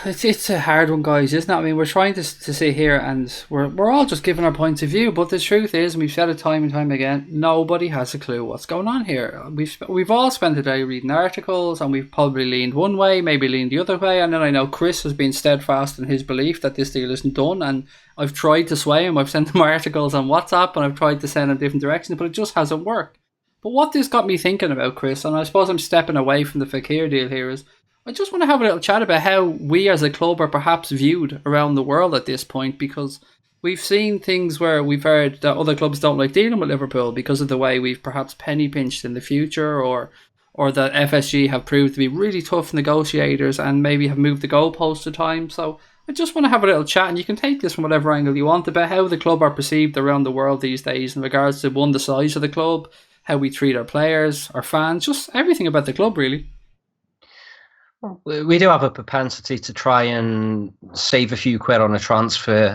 It's a hard one, guys, isn't it? I mean, we're trying to sit here and we're all just giving our points of view, but the truth is, and we've said it time and time again, nobody has a clue what's going on here. We've all spent the day reading articles, and we've probably leaned one way, maybe leaned the other way, and then I know Chris has been steadfast in his belief that this deal isn't done, and I've tried to sway him. I've sent him articles on WhatsApp, and I've tried to send him different directions, but it just hasn't worked. But what this got me thinking about, Chris, and I suppose I'm stepping away from the FEKIR deal here, is I just want to have a little chat about how we as a club are perhaps viewed around the world at this point, because we've seen things where we've heard that other clubs don't like dealing with Liverpool because of the way we've perhaps penny pinched in the future, or that FSG have proved to be really tough negotiators and maybe have moved the goalposts at times. So I just want to have a little chat, and you can take this from whatever angle you want, about how the club are perceived around the world these days in regards to, one, the size of the club, how we treat our players, our fans, just everything about the club, really. We do have a propensity to try and save a few quid on a transfer,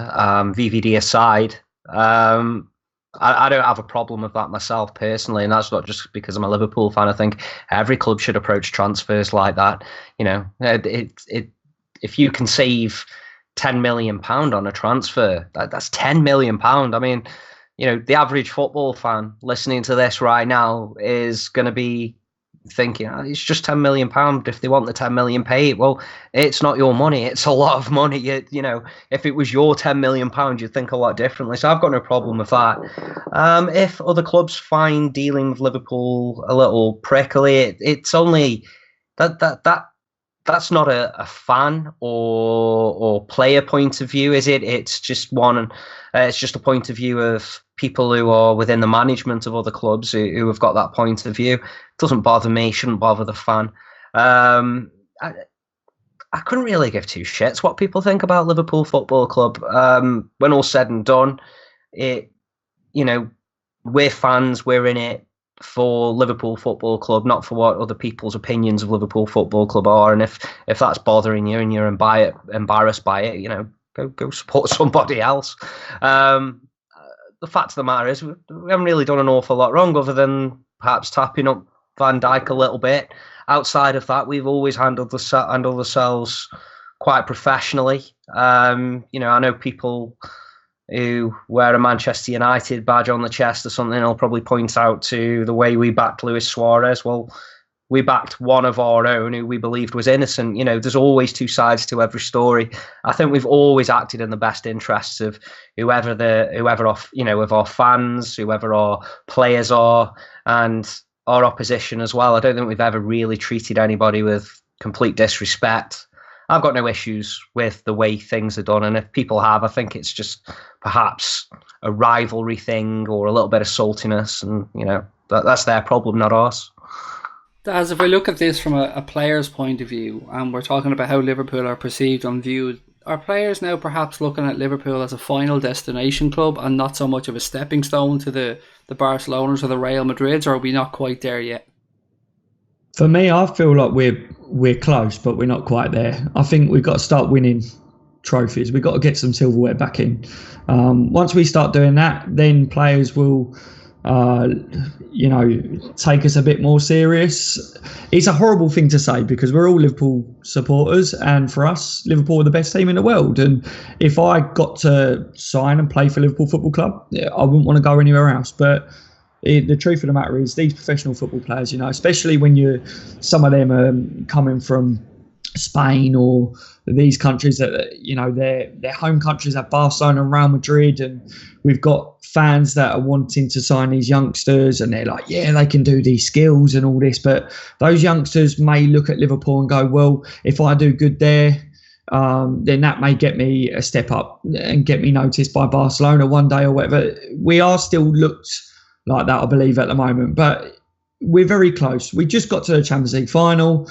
VVD aside. I don't have a problem with that myself personally, and that's not just because I'm a Liverpool fan. I think every club should approach transfers like that. If you can save £10 million on a transfer, that's £10 million. I mean, the average football fan listening to this right now is going to be thinking, it's just £10 million. If they want the 10 million, pay it. Well, it's not your money. It's a lot of money. If it was your £10 million, you'd think a lot differently. So I've got no problem with that. If other clubs find dealing with Liverpool a little prickly, it's only that's not a fan or player point of view, is it? It's just it's just a point of view of people who are within the management of other clubs who have got that point of view. It doesn't bother me, shouldn't bother the fan. I couldn't really give two shits what people think about Liverpool Football Club. When all's said and done, we're fans, we're in it for Liverpool Football Club, not for what other people's opinions of Liverpool Football Club are. And if that's bothering you and you're embarrassed by it, go support somebody else. The fact of the matter is, we haven't really done an awful lot wrong, other than perhaps tapping up Van Dijk a little bit. Outside of that, we've always handled ourselves quite professionally. I know people who wear a Manchester United badge on the chest or something will probably point out to the way we backed Luis Suarez. Well, we backed one of our own who we believed was innocent. There's always two sides to every story. I think we've always acted in the best interests of whoever of our fans, whoever our players are, and our opposition as well. I don't think we've ever really treated anybody with complete disrespect. I've got no issues with the way things are done, and if people have, I think it's just perhaps a rivalry thing or a little bit of saltiness, and that's their problem, not ours. As if we look at this from a player's point of view, and we're talking about how Liverpool are perceived and viewed, are players now perhaps looking at Liverpool as a final destination club and not so much of a stepping stone to the Barcelonas or the Real Madrids, or are we not quite there yet? For me, I feel like we're close, but we're not quite there. I think we've got to start winning trophies. We've got to get some silverware back in. Once we start doing that, then players will take us a bit more serious. It's a horrible thing to say because we're all Liverpool supporters, and for us, Liverpool are the best team in the world. And if I got to sign and play for Liverpool Football Club, I wouldn't want to go anywhere else. But the truth of the matter is, these professional football players, especially when some of them are coming from Spain or these countries that their home countries have Barcelona and Real Madrid, and we've got fans that are wanting to sign these youngsters, and they're like, yeah, they can do these skills and all this, but those youngsters may look at Liverpool and go, well, if I do good there, then that may get me a step up and get me noticed by Barcelona one day or whatever. We are still looked like that, I believe, at the moment, but we're very close. We just got to the Champions League final.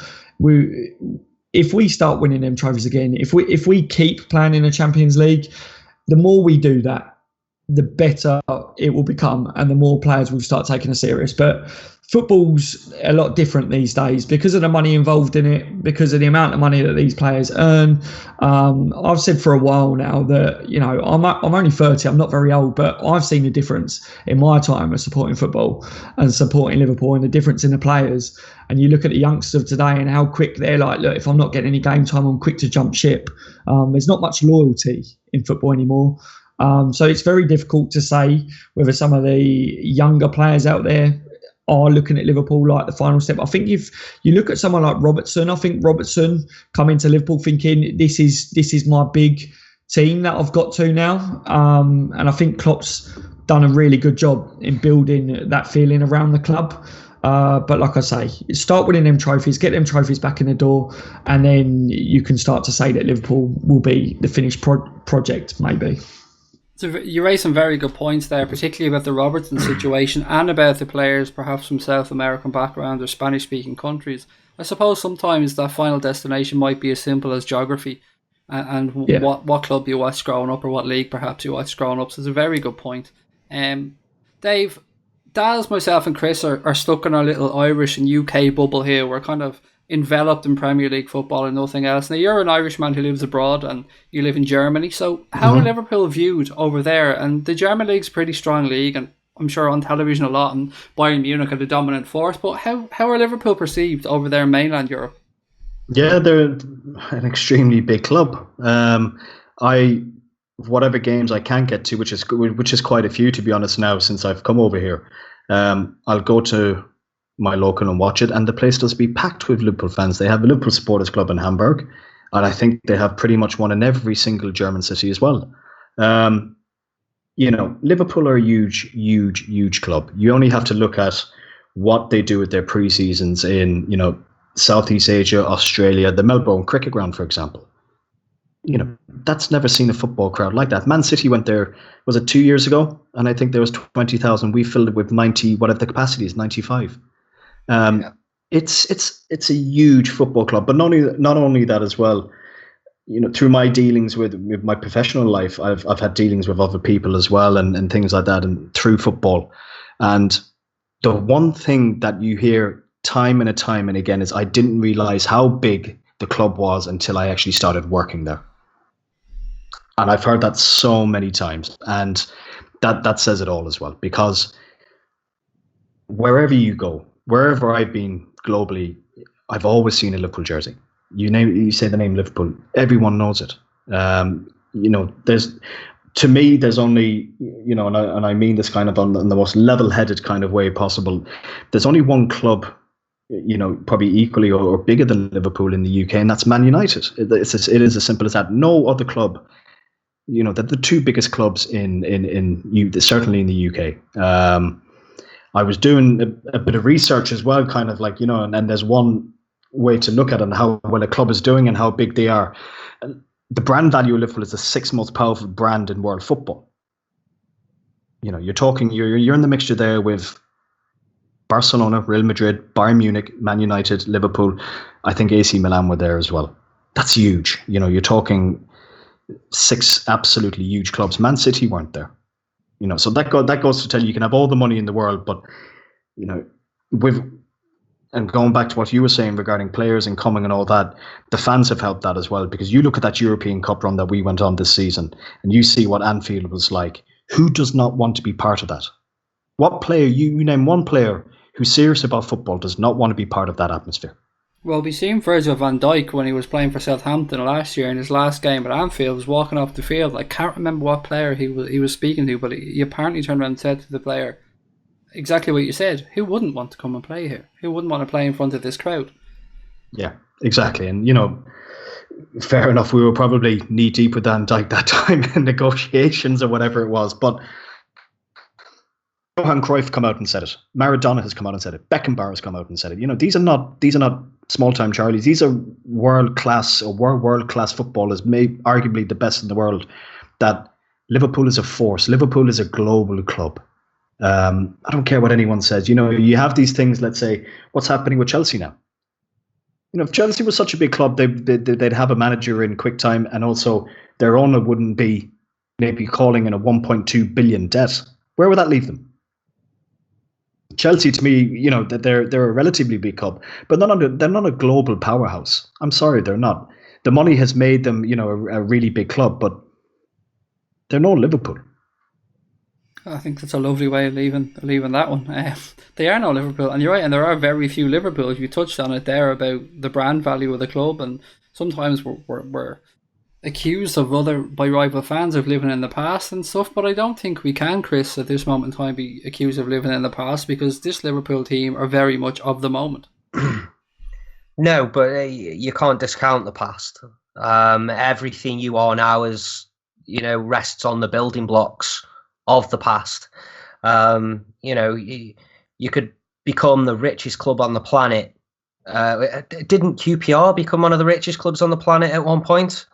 If we start winning them trophies again, if we keep playing in the Champions League, the more we do that, the better it will become, and the more players will start taking us serious. But football's a lot different these days because of the money involved in it, because of the amount of money that these players earn. I've said for a while now that I'm only 30, I'm not very old, but I've seen the difference in my time of supporting football and supporting Liverpool, and the difference in the players. And you look at the youngsters of today and how quick they're like, look, if I'm not getting any game time, I'm quick to jump ship. There's not much loyalty in football anymore. So it's very difficult to say whether some of the younger players out there are looking at Liverpool like the final step. I think if you look at someone like Robertson, I think Robertson coming to Liverpool thinking this is my big team that I've got to now. And I think Klopp's done a really good job in building that feeling around the club. But like I say, start winning them trophies, get them trophies back in the door, and then you can start to say that Liverpool will be the finished project, maybe. So you raised some very good points there, particularly about the Robertson situation and about the players perhaps from South American backgrounds or Spanish-speaking countries. I suppose sometimes that final destination might be as simple as geography and what club you watched growing up or what league perhaps you watched growing up. So it's a very good point. Dave, Daz, myself and Chris are stuck in our little Irish and UK bubble here. We're kind of enveloped in Premier League football and nothing else. Now, you're an Irishman who lives abroad and you live in Germany. So how are Liverpool viewed over there? And the German league's a pretty strong league, and I'm sure on television a lot, and Bayern Munich are the dominant force. But how are Liverpool perceived over there in mainland Europe? Yeah, they're an extremely big club. Whatever games I can get to, which is quite a few, to be honest, now since I've come over here, I'll go to my local and watch it, and the place does be packed with Liverpool fans. They have a Liverpool Supporters Club in Hamburg, and I think they have pretty much one in every single German city as well. Liverpool are a huge club. You only have to look at what they do with their pre-seasons in, Southeast Asia, Australia, the Melbourne Cricket Ground, for example. That's never seen a football crowd like that. Man City went there, was it 2 years ago? And I think there was 20,000. We filled it with 90, whatever the capacity is, 95. It's a huge football club, but not only that as well. Through my dealings with my professional life, I've had dealings with other people as well, and things like that, and through football. And the one thing that you hear time and time and again is, I didn't realize how big the club was until I actually started working there. And I've heard that so many times, and that says it all as well, because wherever you go, wherever I've been globally, I've always seen a Liverpool jersey. You say the name Liverpool, everyone knows it. There's only, and I mean this kind of on the most level-headed kind of way possible. There's only one club, probably equally or bigger than Liverpool in the UK, and that's Man United. It is as simple as that. No other club, the two biggest clubs certainly in the UK. I was doing a bit of research as well, kind of like, and there's one way to look at it and how well a club is doing and how big they are. The brand value of Liverpool is the sixth most powerful brand in world football. You're talking, you're in the mixture there with Barcelona, Real Madrid, Bayern Munich, Man United, Liverpool. I think AC Milan were there as well. That's huge. You're talking 6 absolutely huge clubs. Man City weren't there. So that goes to tell you can have all the money in the world, but and going back to what you were saying regarding players and coming and all that, the fans have helped that as well, because you look at that European Cup run that we went on this season and you see what Anfield was like. Who does not want to be part of that? What player, you name one player who's serious about football does not want to be part of that atmosphere? Well, we seen Virgil van Dijk when he was playing for Southampton last year in his last game at Anfield, was walking off the field. I can't remember what player he was speaking to, but he apparently turned around and said to the player exactly what you said. Who wouldn't want to come and play here? Who wouldn't want to play in front of this crowd? Yeah, exactly. And, fair enough, we were probably knee deep with Van Dijk that time in negotiations or whatever it was, but Johan Cruyff come out and said it. Maradona has come out and said it. Beckenbauer has come out and said it. These are not small-time Charlies. These are world-class footballers, arguably the best in the world. That Liverpool is a force. Liverpool is a global club. I don't care what anyone says. You have these things. Let's say what's happening with Chelsea now. If Chelsea was such a big club, they'd have a manager in quick time, and also their owner wouldn't be maybe calling in a 1.2 billion debt. Where would that leave them? Chelsea, to me, that they're a relatively big club, but they're not a global powerhouse. I'm sorry, they're not. The money has made them, a really big club, but they're no Liverpool. I think that's a lovely way of leaving that one. They are no Liverpool, and you're right, and there are very few Liverpools. You touched on it there about the brand value of the club, and sometimes we're accused by rival fans of living in the past and stuff, but I don't think we can, Chris, at this moment in time be accused of living in the past, because this Liverpool team are very much of the moment. No, but you can't discount the past. Everything you are now rests on the building blocks of the past. You could become the richest club on the planet. Didn't QPR become one of the richest clubs on the planet at one point?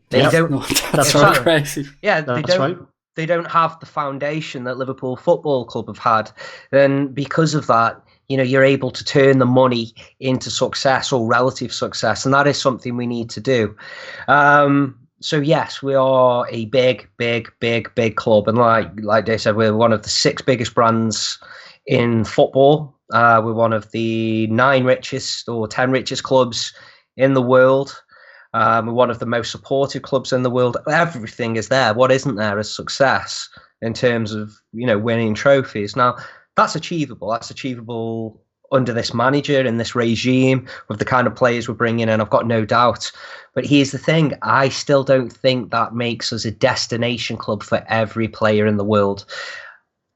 That's right, crazy. Yeah, they don't have the foundation that Liverpool Football Club have had. And because of that, you're able to turn the money into success or relative success. And that is something we need to do. So yes, we are a big club. And like they said, we're one of the 6 biggest brands in football. We're one of the 9 richest or 10 richest clubs in the world. We're one of the most supported clubs in the world. Everything is there. What isn't there is success in terms of, winning trophies. Now, that's achievable. That's achievable under this manager and this regime with the kind of players we're bringing in. I've got no doubt. But here's the thing. I still don't think that makes us a destination club for every player in the world.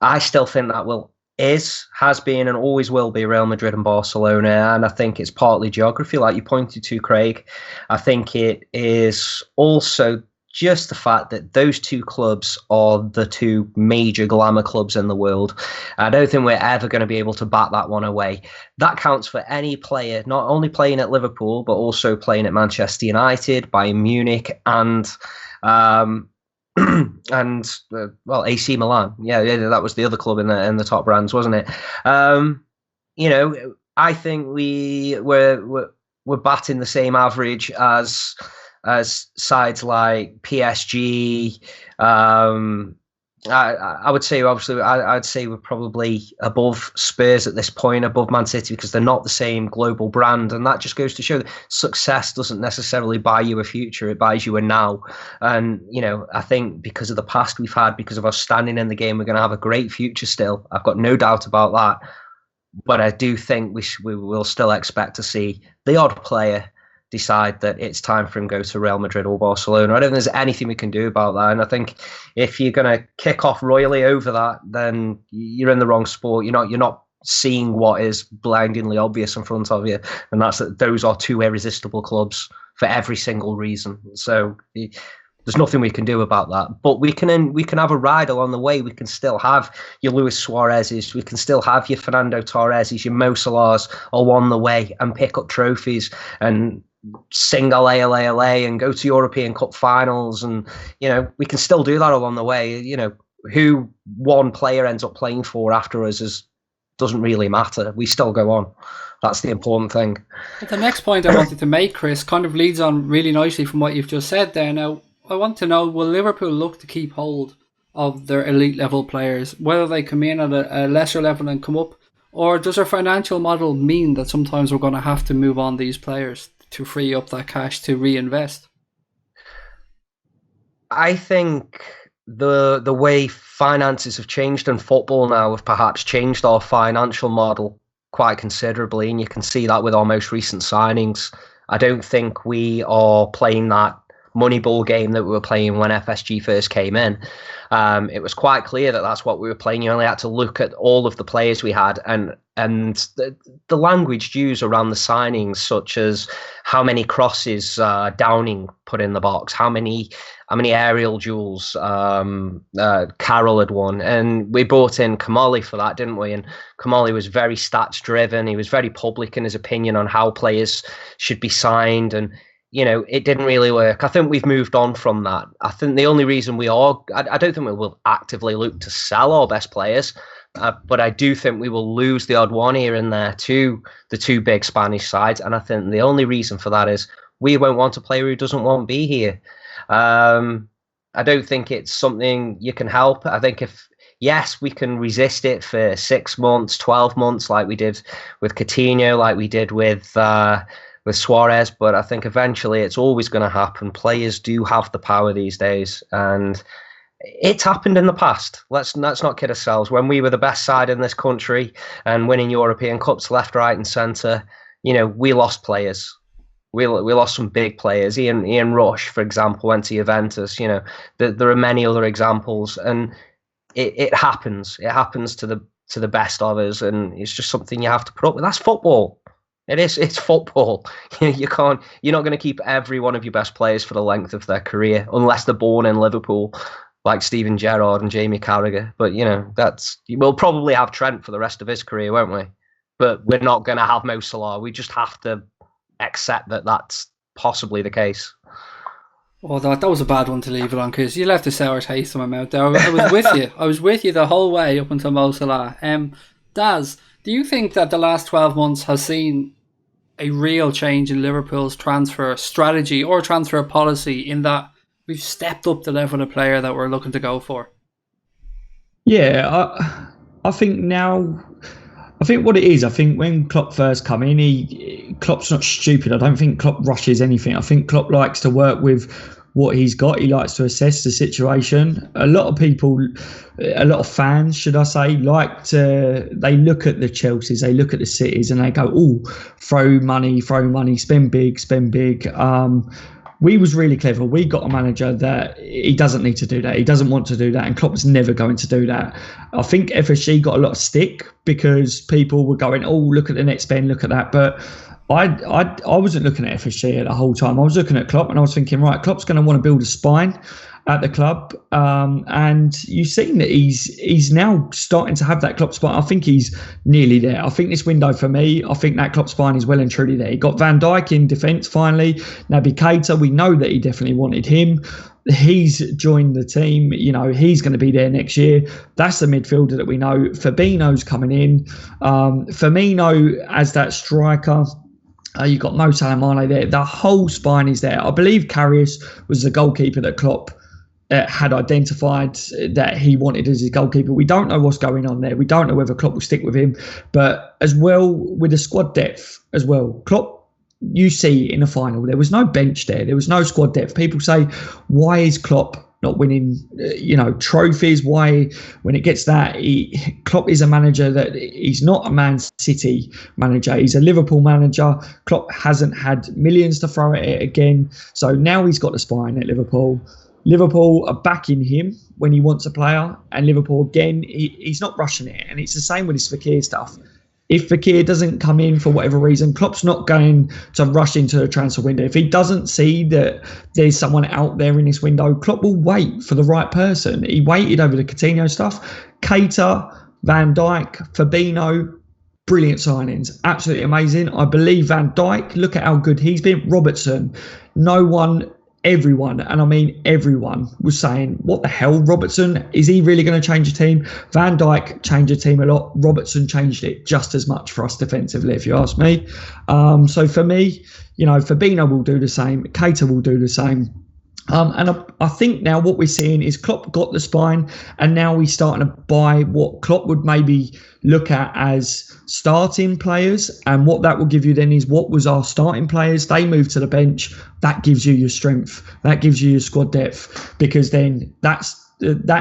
I still think that has been and always will be Real Madrid and Barcelona, and I think it's partly geography, like you pointed to, Craig. I think it is also just the fact that those 2 clubs are the 2 major glamour clubs in the world. I don't think we're ever going to be able to bat that one away. That counts for any player, not only playing at Liverpool, but also playing at Manchester United, Bayern Munich, and AC Milan. Yeah, that was the other club in the top brands, wasn't it? I think we're batting the same average as sides like PSG. I would say, obviously, I'd say we're probably above Spurs at this point, above Man City, because they're not the same global brand. And that just goes to show that success doesn't necessarily buy you a future, it buys you a now. And, I think because of the past we've had, because of us standing in the game, we're going to have a great future still. I've got no doubt about that. But I do think we will still expect to see the odd player decide that it's time for him to go to Real Madrid or Barcelona. I don't think there's anything we can do about that. And I think if you're going to kick off royally over that, then you're in the wrong sport. You're not seeing what is blindingly obvious in front of you. And that's that those are 2 irresistible clubs for every single reason. So There's nothing we can do about that. But we can have a ride along the way. We can still have your Luis Suarez's, we can still have your Fernando Torres's, your Mo Salahs along the way and pick up trophies and sing Allay, Allay, Allay and go to European Cup finals. And, we can still do that along the way. Who one player ends up playing for after us doesn't really matter. We still go on. That's the important thing. But the next point I wanted to make, Chris, kind of leads on really nicely from what you've just said there. Now, I want to know, will Liverpool look to keep hold of their elite level players, whether they come in at a lesser level and come up, or does our financial model mean that sometimes we're going to have to move on these players to free up that cash to reinvest? I think the way finances have changed in football now have perhaps changed our financial model quite considerably, and you can see that with our most recent signings. I don't think we are playing that Moneyball game that we were playing when FSG first came in. It was quite clear that that's what we were playing. You only had to look at all of the players we had and the language used around the signings, such as how many crosses Downing put in the box, how many aerial duels Carroll had won, and we brought in Kamali for that, didn't we? And Kamali was very stats driven. He was very public in his opinion on how players should be signed, and it didn't really work. I think we've moved on from that. I think the only reason I don't think we will actively look to sell our best players, but I do think we will lose the odd one here and there to the two big Spanish sides. And I think the only reason for that is we won't want a player who doesn't want to be here. I don't think it's something you can help. I think yes, we can resist it for 6 months, 12 months, like we did with Coutinho, like we did with Suarez, but I think eventually it's always going to happen. Players do have the power these days, and it's happened in the past. Let's not kid ourselves. When we were the best side in this country and winning European Cups left, right and centre, we lost players. We lost some big players. Ian Rush, for example, went to Juventus. There are many other examples, and it happens. It happens to the best of us, and it's just something you have to put up with. That's football. It is. It's football. You're not going to keep every one of your best players for the length of their career, unless they're born in Liverpool, like Steven Gerrard and Jamie Carragher. But we'll probably have Trent for the rest of his career, won't we? But we're not going to have Mo Salah. We just have to accept that that's possibly the case. Well, that was a bad one to leave it on, because you left a sour taste in my mouth there. I was with you. I was with you the whole way up until Mo Salah. Daz, do you think that the last 12 months has seen a real change in Liverpool's transfer strategy or transfer policy, in that we've stepped up the level of player that we're looking to go for? Yeah, I think now, I think what it is, I think when Klopp first come in, Klopp's not stupid. I don't think Klopp rushes anything. I think Klopp likes to work with what he's got. He likes to assess the situation. A lot of people, a lot of fans, should I say, they look at the Chelseas, they look at the Cities, and they go, oh, throw money, spend big. We was really clever. We got a manager that he doesn't need to do that. He doesn't want to do that, and Klopp's never going to do that. I think FSG got a lot of stick because people were going, oh, look at the net spend, look at that. But I wasn't looking at FSG the whole time. I was looking at Klopp, and I was thinking, right, Klopp's going to want to build a spine at the club, and you've seen that he's now starting to have that Klopp spine. I think he's nearly there. I think this window, for me, I think that Klopp spine is well and truly there. He got Van Dijk in defence finally. Naby Keita, we know that he definitely wanted him. He's joined the team. He's going to be there next year. That's the midfielder that we know. Fabinho's coming in. Firmino as that striker. You've got Mo Salah, Mane there. The whole spine is there. I believe Karius was the goalkeeper that Klopp had identified that he wanted as his goalkeeper. We don't know what's going on there. We don't know whether Klopp will stick with him. But as well, with the squad depth as well, Klopp, you see in the final, there was no bench there. There was no squad depth. People say, why is Klopp not winning, trophies? Why, when it gets that, Klopp is a manager that he's not a Man City manager. He's a Liverpool manager. Klopp hasn't had millions to throw at it again. So now he's got the spine at Liverpool. Liverpool are backing him when he wants a player, and Liverpool, again, he's not rushing it. And it's the same with his FEKIR stuff. if Fekir doesn't come in for whatever reason, Klopp's not going to rush into the transfer window. If he doesn't see that there's someone out there in this window, Klopp will wait for the right person. He waited over the Coutinho stuff. Keita, Van Dijk, Fabinho, brilliant signings. Absolutely amazing. I believe Van Dijk, look at how good he's been. Robertson, everyone, and I mean everyone, was saying, what the hell, Robertson? Is he really going to change the team? Van Dijk changed the team a lot. Robertson changed it just as much for us defensively, if you ask me. So for me, Fabinho will do the same. Keita will do the same. And I think now what we're seeing is Klopp got the spine, and now we're starting to buy what Klopp would maybe look at as starting players. And what that will give you then is, what was our starting players? They move to the bench. That gives you your strength. That gives you your squad depth, because then that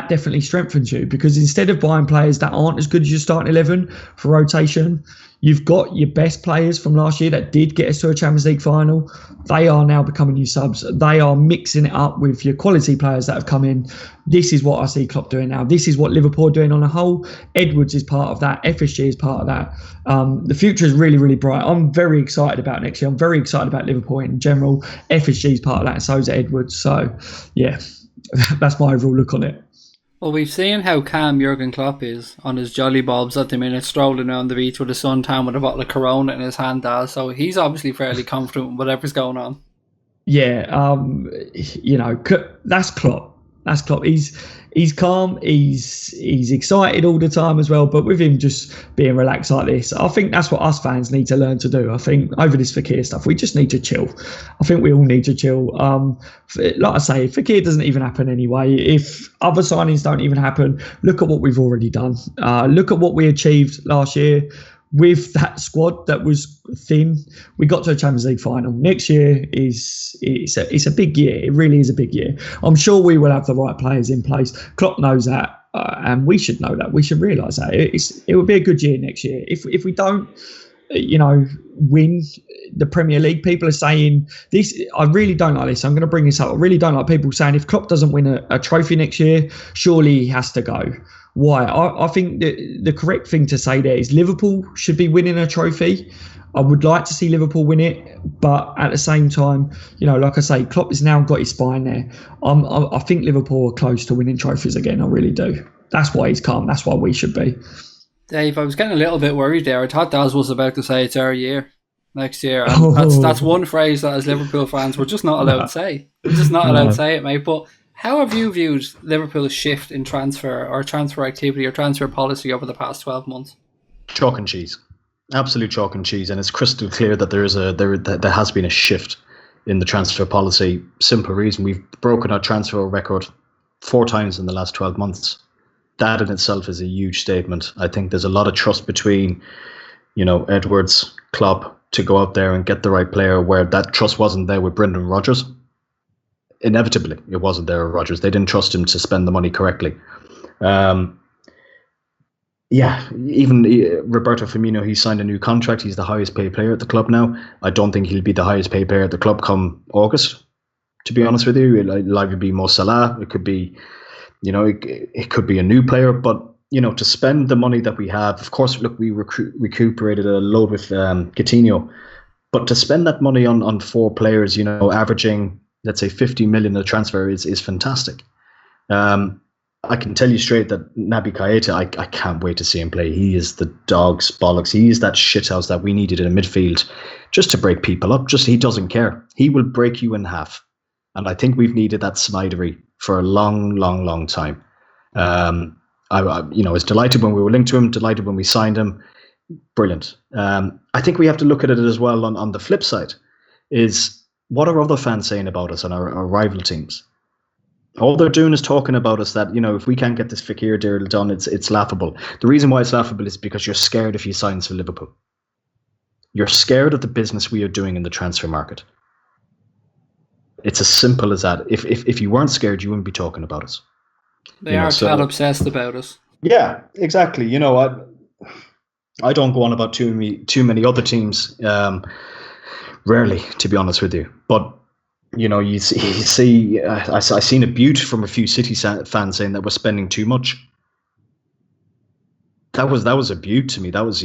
definitely strengthens you. Because instead of buying players that aren't as good as your starting 11 for rotation, you've got your best players from last year that did get us to a Champions League final. They are now becoming your subs. They are mixing it up with your quality players that have come in. This is what I see Klopp doing now. This is what Liverpool are doing on a whole. Edwards is part of that. FSG is part of that. The future is really, really bright. I'm very excited about next year. I'm very excited about Liverpool in general. FSG is part of that, and so is Edwards. So, yeah, that's my overall look on it. Well, we've seen how calm Jurgen Klopp is on his jolly bobs at the minute, strolling around the beach with a suntan with a bottle of Corona in his hand. So he's obviously fairly confident with whatever's going on. Yeah, that's Klopp. That's Klopp. He's calm. He's excited all the time as well. But with him just being relaxed like this, I think that's what us fans need to learn to do. I think over this Fekir stuff, we just need to chill. I think we all need to chill. Like I say, Fekir doesn't even happen anyway. If other signings don't even happen, look at what we've already done. Look at what we achieved last year. With that squad that was thin, we got to a Champions League final. Next year it's a big year. It really is a big year. I'm sure we will have the right players in place. Klopp knows that, and we should know that. We should realise that it will be a good year next year. If we don't, win the Premier League, people are saying this. I really don't like this. I'm going to bring this up. I really don't like people saying if Klopp doesn't win a trophy next year, surely he has to go. Why? I think the correct thing to say there is Liverpool should be winning a trophy. I would like to see Liverpool win it, but at the same time, like I say, Klopp has now got his spine there. I think Liverpool are close to winning trophies again. I really do. That's why he's calm. That's why we should be. Dave, I was getting a little bit worried there. I thought Daz was about to say it's our year next year. And that's one phrase that as Liverpool fans we're just not allowed to say. We're just not allowed to say it, mate. But how have you viewed Liverpool's shift in transfer activity or transfer policy over the past 12 months? Chalk and cheese. Absolute chalk and cheese. And it's crystal clear that there has been a shift in the transfer policy. Simple reason, we've broken our transfer record 4 times in the last 12 months. That in itself is a huge statement. I think there's a lot of trust between, Edwards, Klopp to go out there and get the right player, where that trust wasn't there with Brendan Rodgers. Inevitably, it wasn't there with Rodgers. They didn't trust him to spend the money correctly. Even Roberto Firmino, he signed a new contract. He's the highest paid player at the club now. I don't think he'll be the highest paid player at the club come August, to be honest with you. It'll either be Mo Salah, it could be, it could be a new player, but to spend the money that we have, of course, look, we recuperated a load with Coutinho, but to spend that money on 4 players, averaging, let's say 50 million a transfer is fantastic. I can tell you straight that Naby Keita, I can't wait to see him play. He is the dog's bollocks. He is that shithouse that we needed in a midfield just to break people up. He doesn't care. He will break you in half. And I think we've needed that Snydery for a long, long, long time. I was delighted when we were linked to him, delighted when we signed him. Brilliant. I think we have to look at it as well on the flip side, is what are other fans saying about us and our rival teams? All they're doing is talking about us that, if we can't get this Fekir deal done, it's laughable. The reason why it's laughable is because you're scared if he signs for Liverpool. You're scared of the business we are doing in the transfer market. It's as simple as that. If you weren't scared, you wouldn't be talking about us. They are that obsessed about us. Yeah, exactly. I don't go on about too many other teams. Rarely, to be honest with you. But you see, I seen a beaut from a few City fans saying that we're spending too much. That was a beaut to me. That was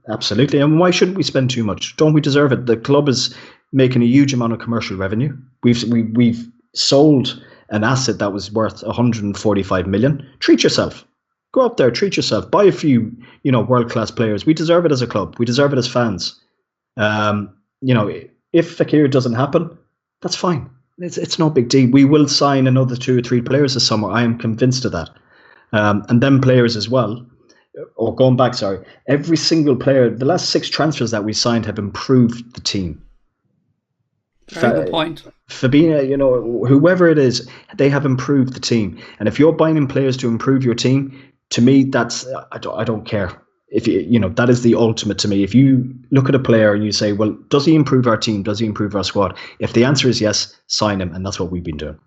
Absolutely. And why shouldn't we spend too much? Don't we deserve it? The club is making a huge amount of commercial revenue. We've sold an asset that was worth 145 million. Treat yourself. Go up there, treat yourself. Buy a few, world-class players. We deserve it as a club. We deserve it as fans. If FEKIR doesn't happen, that's fine. It's no big deal. We will sign another 2 or 3 players this summer. I am convinced of that. And then players as well. Or going back, sorry. Every single player, the last 6 transfers that we signed have improved the team. Very good point. Fabinho, whoever it is, they have improved the team. And if you're buying in players to improve your team, to me, that's I don't care. If that is the ultimate to me. If you look at a player and you say, well, does he improve our team? Does he improve our squad? If the answer is yes, sign him, and that's what we've been doing.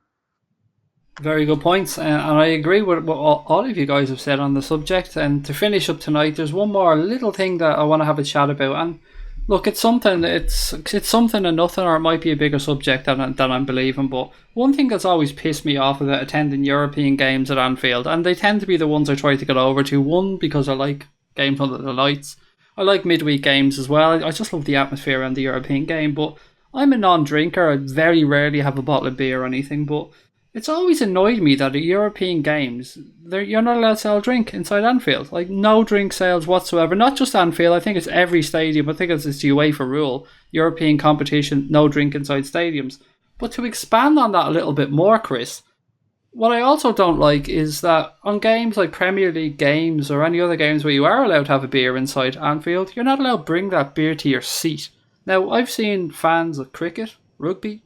Very good points, and I agree with what all of you guys have said on the subject. And to finish up tonight, there's one more little thing that I want to have a chat about. And look, it's something and nothing, or it might be a bigger subject than I'm believing. But one thing that's always pissed me off about attending European games at Anfield, and they tend to be the ones I try to get over to. One, because I like games under the lights. I like midweek games as well. I just love the atmosphere around the European game. But I'm a non-drinker. I very rarely have a bottle of beer or anything. But it's always annoyed me that at European games, you're not allowed to sell drink inside Anfield. Like, no drink sales whatsoever. Not just Anfield, I think it's every stadium. I think it's the UEFA rule. European competition, no drink inside stadiums. But to expand on that a little bit more, Chris, what I also don't like is that on games like Premier League games or any other games where you are allowed to have a beer inside Anfield, you're not allowed to bring that beer to your seat. Now, I've seen fans of cricket, rugby,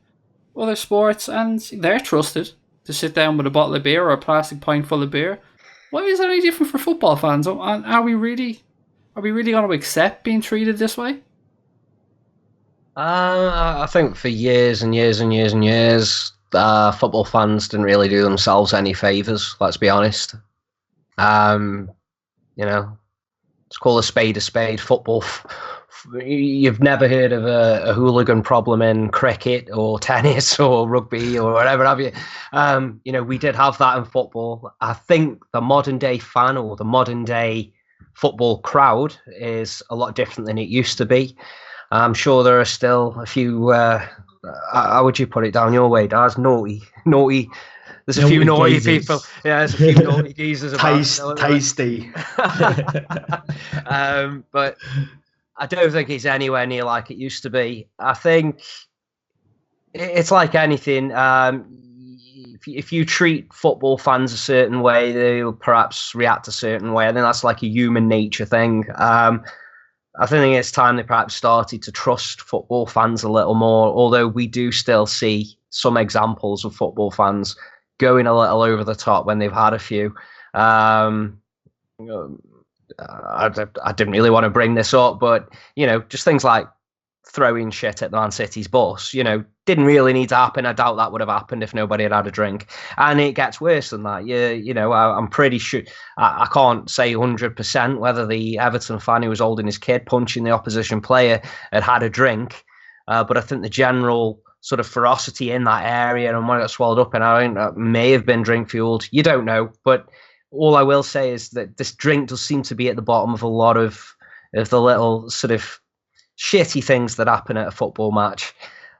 other sports, and they're trusted to sit down with a bottle of beer or a plastic pint full of beer. Why is that any different for football fans? And are we really going to accept being treated this way? I think for years and years and years and years, football fans didn't really do themselves any favours, let's be honest. Let's call a spade a spade. Football, you've never heard of a hooligan problem in cricket or tennis or rugby or whatever have you. We did have that in football. I think the modern day fan or the modern day football crowd is a lot different than it used to be. I'm sure there are still a few, how would you put it down your way, Daz? Naughty. There's a few naughty geezers. People. Yeah, there's a few naughty geezers about. Tasty. But I don't think it's anywhere near like it used to be. I think it's like anything. If you treat football fans a certain way, they'll perhaps react a certain way. I think that's like a human nature thing. I think it's time they perhaps started to trust football fans a little more, although we do still see some examples of football fans going a little over the top when they've had a few. I didn't really want to bring this up, but, just things like throwing shit at the Man City's bus, didn't really need to happen. I doubt that would have happened if nobody had had a drink. And it gets worse than that. I'm pretty sure, I can't say 100% whether the Everton fan who was holding his kid punching the opposition player had a drink. But I think the general sort of ferocity in that area and when it got swallowed up, and I think that may have been drink fueled. You don't know. But all I will say is that this drink does seem to be at the bottom of a lot of the little sort of shitty things that happen at a football match.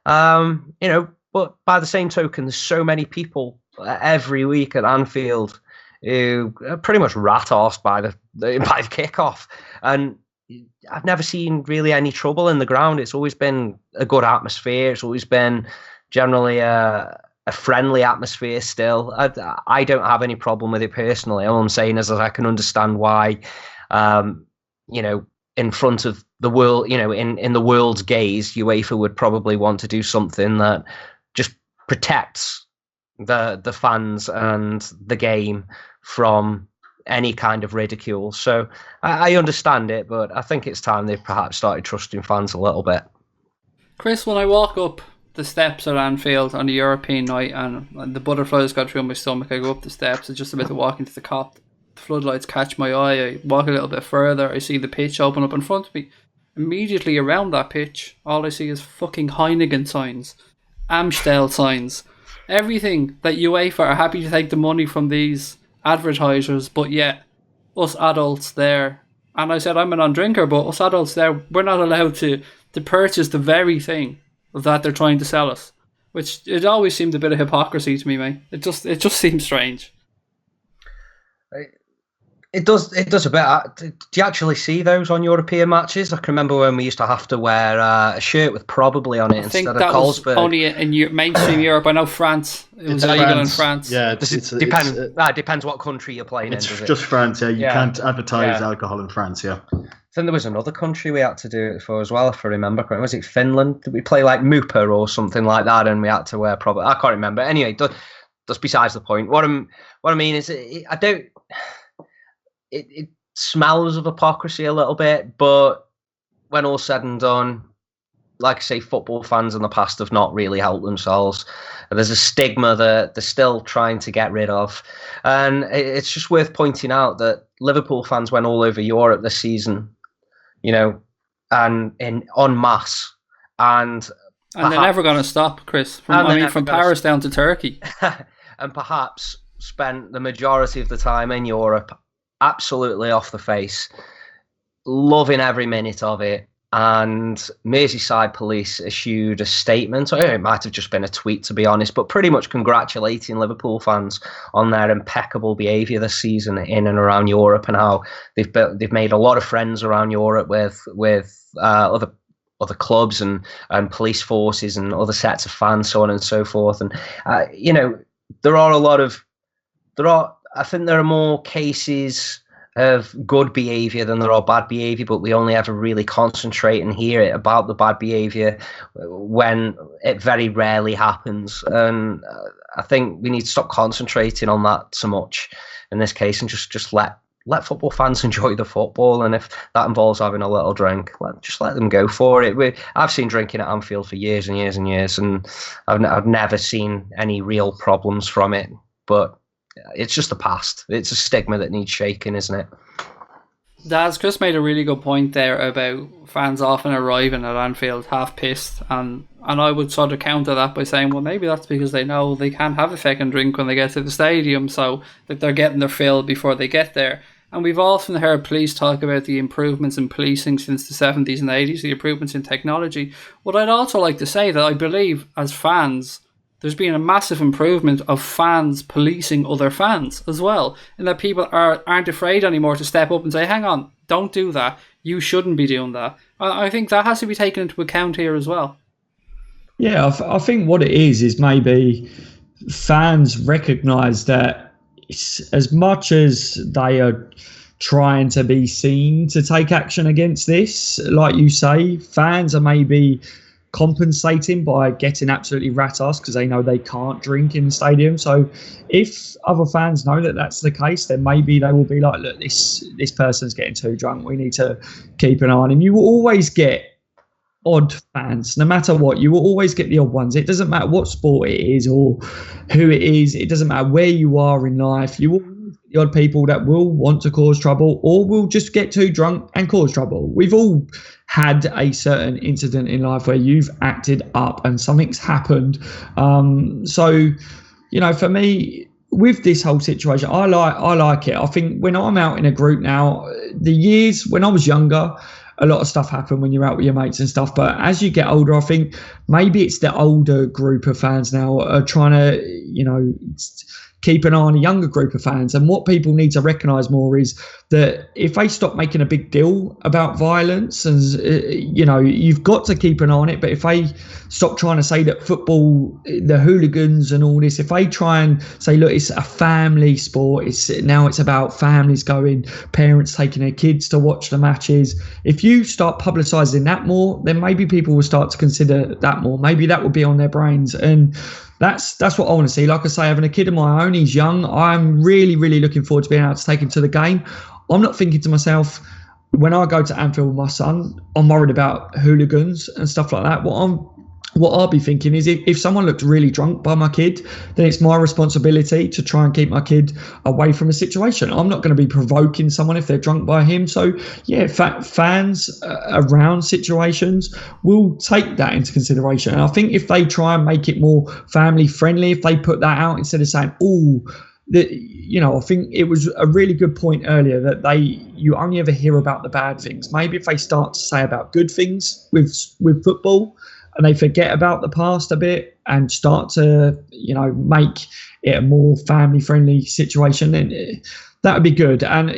But by the same token, there's so many people every week at Anfield who are pretty much rat-arsed by the kickoff. And I've never seen really any trouble in the ground. It's always been a good atmosphere. It's always been generally a friendly atmosphere still. I don't have any problem with it personally. All I'm saying is that I can understand why, in front of the world, in the world's gaze, UEFA would probably want to do something that just protects the fans and the game from any kind of ridicule. So I understand it, but I think it's time they've perhaps started trusting fans a little bit. Chris, when I walk up the steps at Anfield on a European night and the butterflies go through my stomach, I go up the steps and just about to walk into the cop. The floodlights catch my eye. I walk a little bit further. I see the pitch open up in front of me. Immediately around that pitch, all I see is fucking Heineken signs, Amstel signs, everything that UEFA are happy to take the money from these advertisers, but yet us adults there And I said, I'm a non-drinker, but us adults there, we're not allowed to purchase the very thing that they're trying to sell us. Which, it always seemed a bit of hypocrisy to me, mate. It just seems strange. It does a bit. Do you actually see those on European matches? I can remember when we used to have to wear a shirt with probably on it instead of Carlsberg. Was only in mainstream Europe. I know France. It was illegal in France. Yeah, it depends what country you're playing in. It's just France. Yeah, you can't advertise alcohol in France. Yeah. Then there was another country we had to do it for as well, if I remember correctly. Was it Finland? Did we play like Mooper or something like that, and we had to wear probably? I can't remember. Anyway, that's besides the point. What I mean is, I don't. It smells of hypocrisy a little bit, but when all's said and done, like I say, football fans in the past have not really helped themselves. There's a stigma that they're still trying to get rid of. And it's just worth pointing out that Liverpool fans went all over Europe this season, and en masse. And they're never going to stop, Chris. From Paris down to Turkey. And perhaps spent the majority of the time in Europe absolutely off the face, loving every minute of it. And Merseyside police issued a statement, or it might have just been a tweet to be honest, but pretty much congratulating Liverpool fans on their impeccable behaviour this season in and around Europe, and how they've made a lot of friends around Europe with other clubs and police forces and other sets of fans, so on and so forth. And I think there are more cases of good behaviour than there are bad behaviour, but we only ever really concentrate and hear it about the bad behaviour when it very rarely happens. And I think we need to stop concentrating on that so much in this case, and just let football fans enjoy the football. And if that involves having a little drink, just let them go for it. I've seen drinking at Anfield for years and years and years, and I've never seen any real problems from it. But it's just the past. It's a stigma that needs shaking, isn't it? Daz, Chris made a really good point there about fans often arriving at Anfield half pissed, and I would sort of counter that by saying, well, maybe that's because they know they can't have a second drink when they get to the stadium, so that they're getting their fill before they get there. And we've often heard police talk about the improvements in policing since the 70s and 80s, the improvements in technology. What I'd also like to say that I believe as fans, there's been a massive improvement of fans policing other fans as well, and that people aren't afraid anymore to step up and say, hang on, don't do that. You shouldn't be doing that. I think that has to be taken into account here as well. Yeah, I think what it is maybe fans recognise that it's, as much as they are trying to be seen to take action against this, like you say, fans are maybe compensating by getting absolutely rat-ass because they know they can't drink in the stadium. So if other fans know that that's the case, then maybe they will be like, look, this person's getting too drunk, we need to keep an eye on him. You will always get odd fans, no matter what. You will always get the odd ones. It doesn't matter what sport it is or who it is. It doesn't matter where you are in life. You will get the odd people that will want to cause trouble or will just get too drunk and cause trouble. We've all had a certain incident in life where you've acted up and something's happened. So, for me, with this whole situation, I like it. I think when I'm out in a group now, the years when I was younger, a lot of stuff happened when you're out with your mates and stuff. But as you get older, I think maybe it's the older group of fans now are trying to, keep an eye on a younger group of fans. And what people need to recognise more is that if they stop making a big deal about violence, and you've got to keep an eye on it. But if they stop trying to say that football, the hooligans and all this, if they try and say, look, it's a family sport, it's about families going, parents taking their kids to watch the matches. If you start publicising that more, then maybe people will start to consider that more. Maybe that will be on their brains. And that's what I want to see. Like I say, having a kid of my own, he's young. I'm really, really looking forward to being able to take him to the game. I'm not thinking to myself, when I go to Anfield with my son, I'm worried about hooligans and stuff like that. What I'll be thinking is if someone looked really drunk by my kid, then it's my responsibility to try and keep my kid away from a situation. I'm not going to be provoking someone if they're drunk by him. So, yeah, fans around situations will take that into consideration. And I think if they try and make it more family friendly, if they put that out instead of saying, oh, I think it was a really good point earlier that you only ever hear about the bad things. Maybe if they start to say about good things with football, and they forget about the past a bit and start to, make it a more family-friendly situation, then that would be good. And,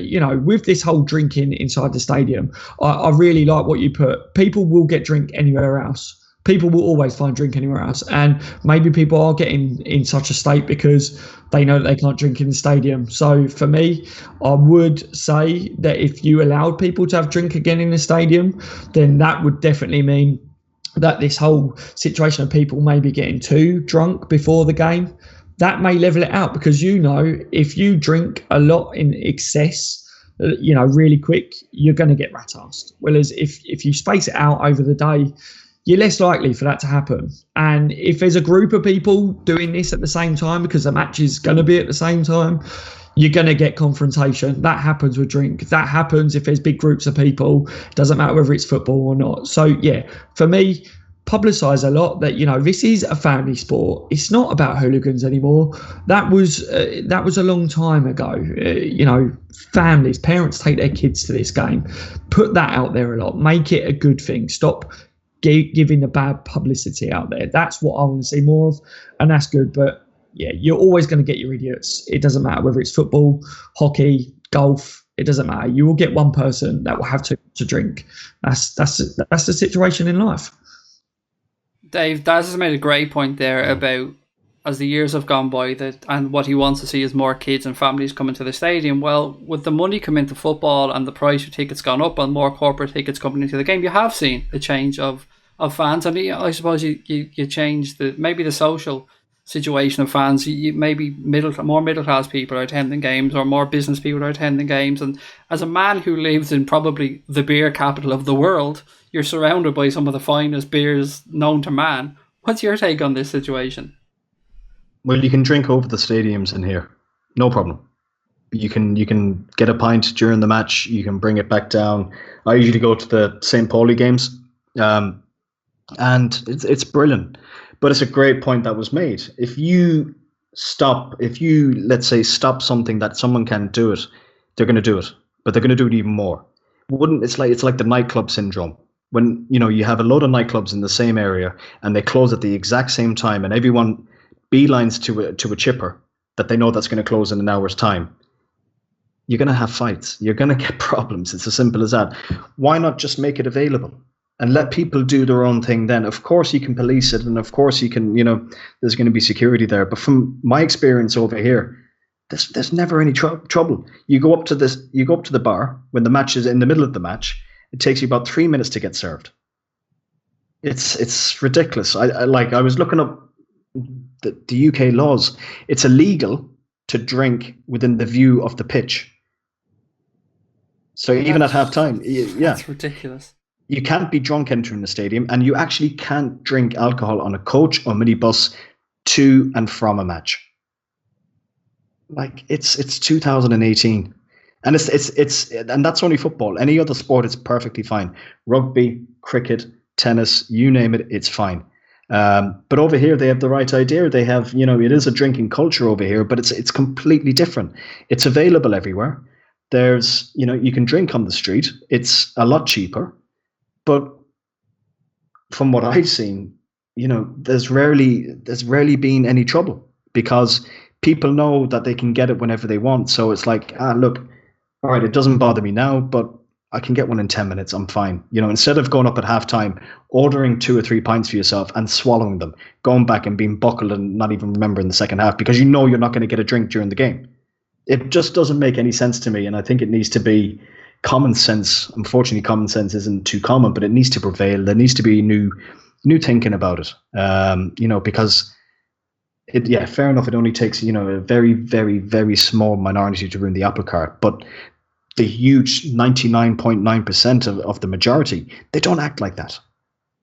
with this whole drinking inside the stadium, I really like what you put. People will get drink anywhere else. People will always find drink anywhere else. And maybe people are getting in such a state because they know that they can't drink in the stadium. So for me, I would say that if you allowed people to have drink again in the stadium, then that would definitely mean that this whole situation of people maybe getting too drunk before the game, that may level it out, because if you drink a lot in excess, really quick, you're going to get rat-assed. Whereas if you space it out over the day, you're less likely for that to happen. And if there's a group of people doing this at the same time, because the match is going to be at the same time, you're going to get confrontation. That happens with drink. That happens if there's big groups of people. It doesn't matter whether it's football or not. So, yeah, for me, publicise a lot that, this is a family sport. It's not about hooligans anymore. That was a long time ago. Families, parents take their kids to this game. Put that out there a lot. Make it a good thing. Stop giving the bad publicity out there. That's what I want to see more of, and that's good. But yeah, you're always going to get your idiots. It doesn't matter whether it's football, hockey, golf. It doesn't matter. You will get one person that will have to drink. That's the situation in life. Dave, Daz has made a great point there about, as the years have gone by, and what he wants to see is more kids and families coming to the stadium. Well, with the money coming into football and the price of tickets gone up and more corporate tickets coming into the game, you have seen a change of fans. And I suppose you change maybe the social situation of fans. Maybe more middle class people are attending games, or more business people are attending games. And as a man who lives in probably the beer capital of the world, you're surrounded by some of the finest beers known to man. What's your take on this situation? Well, you can drink over the stadiums in here, no problem. You can get a pint during the match. You can bring it back down. I usually go to the St. Pauli games, and it's brilliant. But it's a great point that was made. If you let's say stop something that someone can do it, they're going to do it, but they're going to do it even more. It's like the nightclub syndrome. When you have a load of nightclubs in the same area and they close at the exact same time, and everyone beelines to a chipper that they know that's going to close in an hour's time, you're going to have fights. You're going to get problems. It's as simple as that. Why not just make it available and let people do their own thing then? Of course you can police it, and of course you can, there's going to be security there. But from my experience over here, there's never any trouble. You go up to the bar when the match is in the middle of the match. It takes you about 3 minutes to get served. It's ridiculous. I was looking up the UK laws. It's illegal to drink within the view of the pitch. So even at halftime, that's ridiculous. You can't be drunk entering the stadium, and you actually can't drink alcohol on a coach or minibus to and from a match. It's 2018. And and that's only football. Any other sport, it's perfectly fine. Rugby, cricket, tennis, you name it, it's fine. But over here, they have the right idea. They have, it is a drinking culture over here, but it's completely different. It's available everywhere. There's, you can drink on the street. It's a lot cheaper. But from what I've seen, there's rarely been any trouble, because people know that they can get it whenever they want. So it's like, look, all right, it doesn't bother me now, but I can get one in 10 minutes. I'm fine. Instead of going up at halftime, ordering 2 or 3 pints for yourself and swallowing them, going back and being buckled and not even remembering the second half because you're not going to get a drink during the game. It just doesn't make any sense to me. And I think it needs to be common sense. Unfortunately, common sense isn't too common, but it needs to prevail. There needs to be new thinking about it. Because fair enough. It only takes, a very, very, very small minority to ruin the apple cart, but the huge 99.9% of the majority, they don't act like that.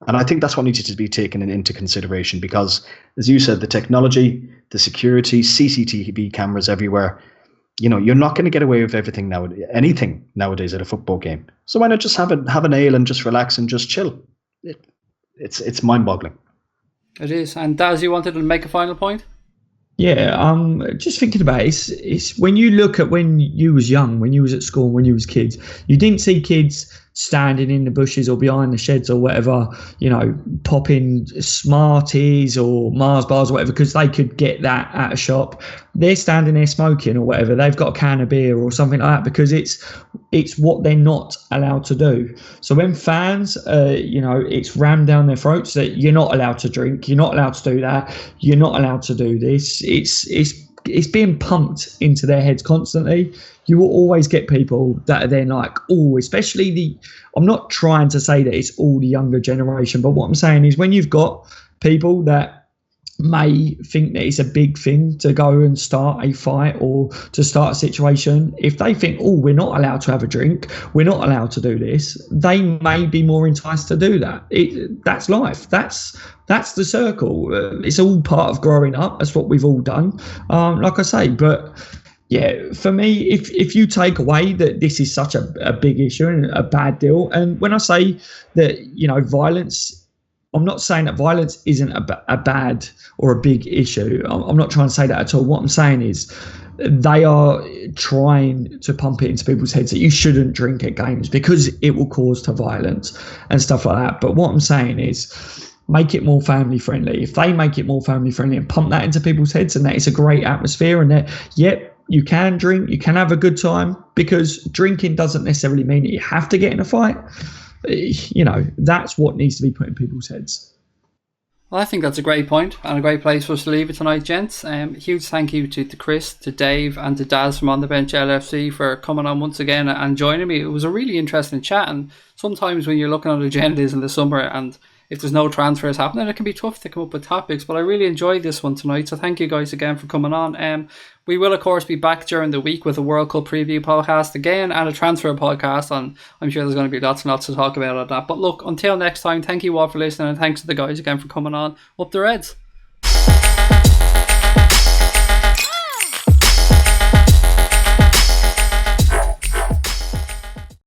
And I think that's what needs to be taken into consideration, because, as you said, the technology, the security, CCTV cameras everywhere, you're not going to get away with anything nowadays at a football game. So why not just have an ale and just relax and just chill? It's mind-boggling. It is. And Daz, you wanted to make a final point? Yeah, just thinking about it, it's when you look at when you was young, when you was at school, when you was kids, you didn't see kids standing in the bushes or behind the sheds or whatever, popping Smarties or Mars bars or whatever, because they could get that at a shop. They're standing there smoking or whatever. They've got a can of beer or something like that because it's what they're not allowed to do. So when fans, it's rammed down their throats that you're not allowed to drink, you're not allowed to do that, you're not allowed to do this. It's being pumped into their heads constantly. You will always get people that are then like, especially I'm not trying to say that it's all the younger generation, but what I'm saying is when you've got people that may think that it's a big thing to go and start a fight or to start a situation, if they think, we're not allowed to have a drink, we're not allowed to do this, they may be more enticed to do that. That's life. That's the circle. It's all part of growing up. That's what we've all done. Like I say, but yeah, for me, if you take away that this is such a big issue and a bad deal, and when I say that, violence, I'm not saying that violence isn't a bad or a big issue. I'm not trying to say that at all. What I'm saying is they are trying to pump it into people's heads that you shouldn't drink at games because it will cause to violence and stuff like that. But what I'm saying is make it more family friendly. If they make it more family friendly and pump that into people's heads, and that it's a great atmosphere, and that, you can drink, you can have a good time, because drinking doesn't necessarily mean that you have to get in a fight. That's what needs to be put in people's heads. Well, I think that's a great point and a great place for us to leave it tonight, gents. Huge thank you to Chris, to Dave, and to Daz from On The Bench LFC for coming on once again and joining me. It was a really interesting chat, and sometimes when you're looking at agendas in the summer and if there's no transfers happening, it can be tough to come up with topics, but I really enjoyed this one tonight, so thank you guys again for coming on. We will, of course, be back during the week with a World Cup preview podcast again and a transfer podcast, and I'm sure there's going to be lots and lots to talk about on that. But look, until next time, thank you all for listening, and thanks to the guys again for coming on. Up the Reds!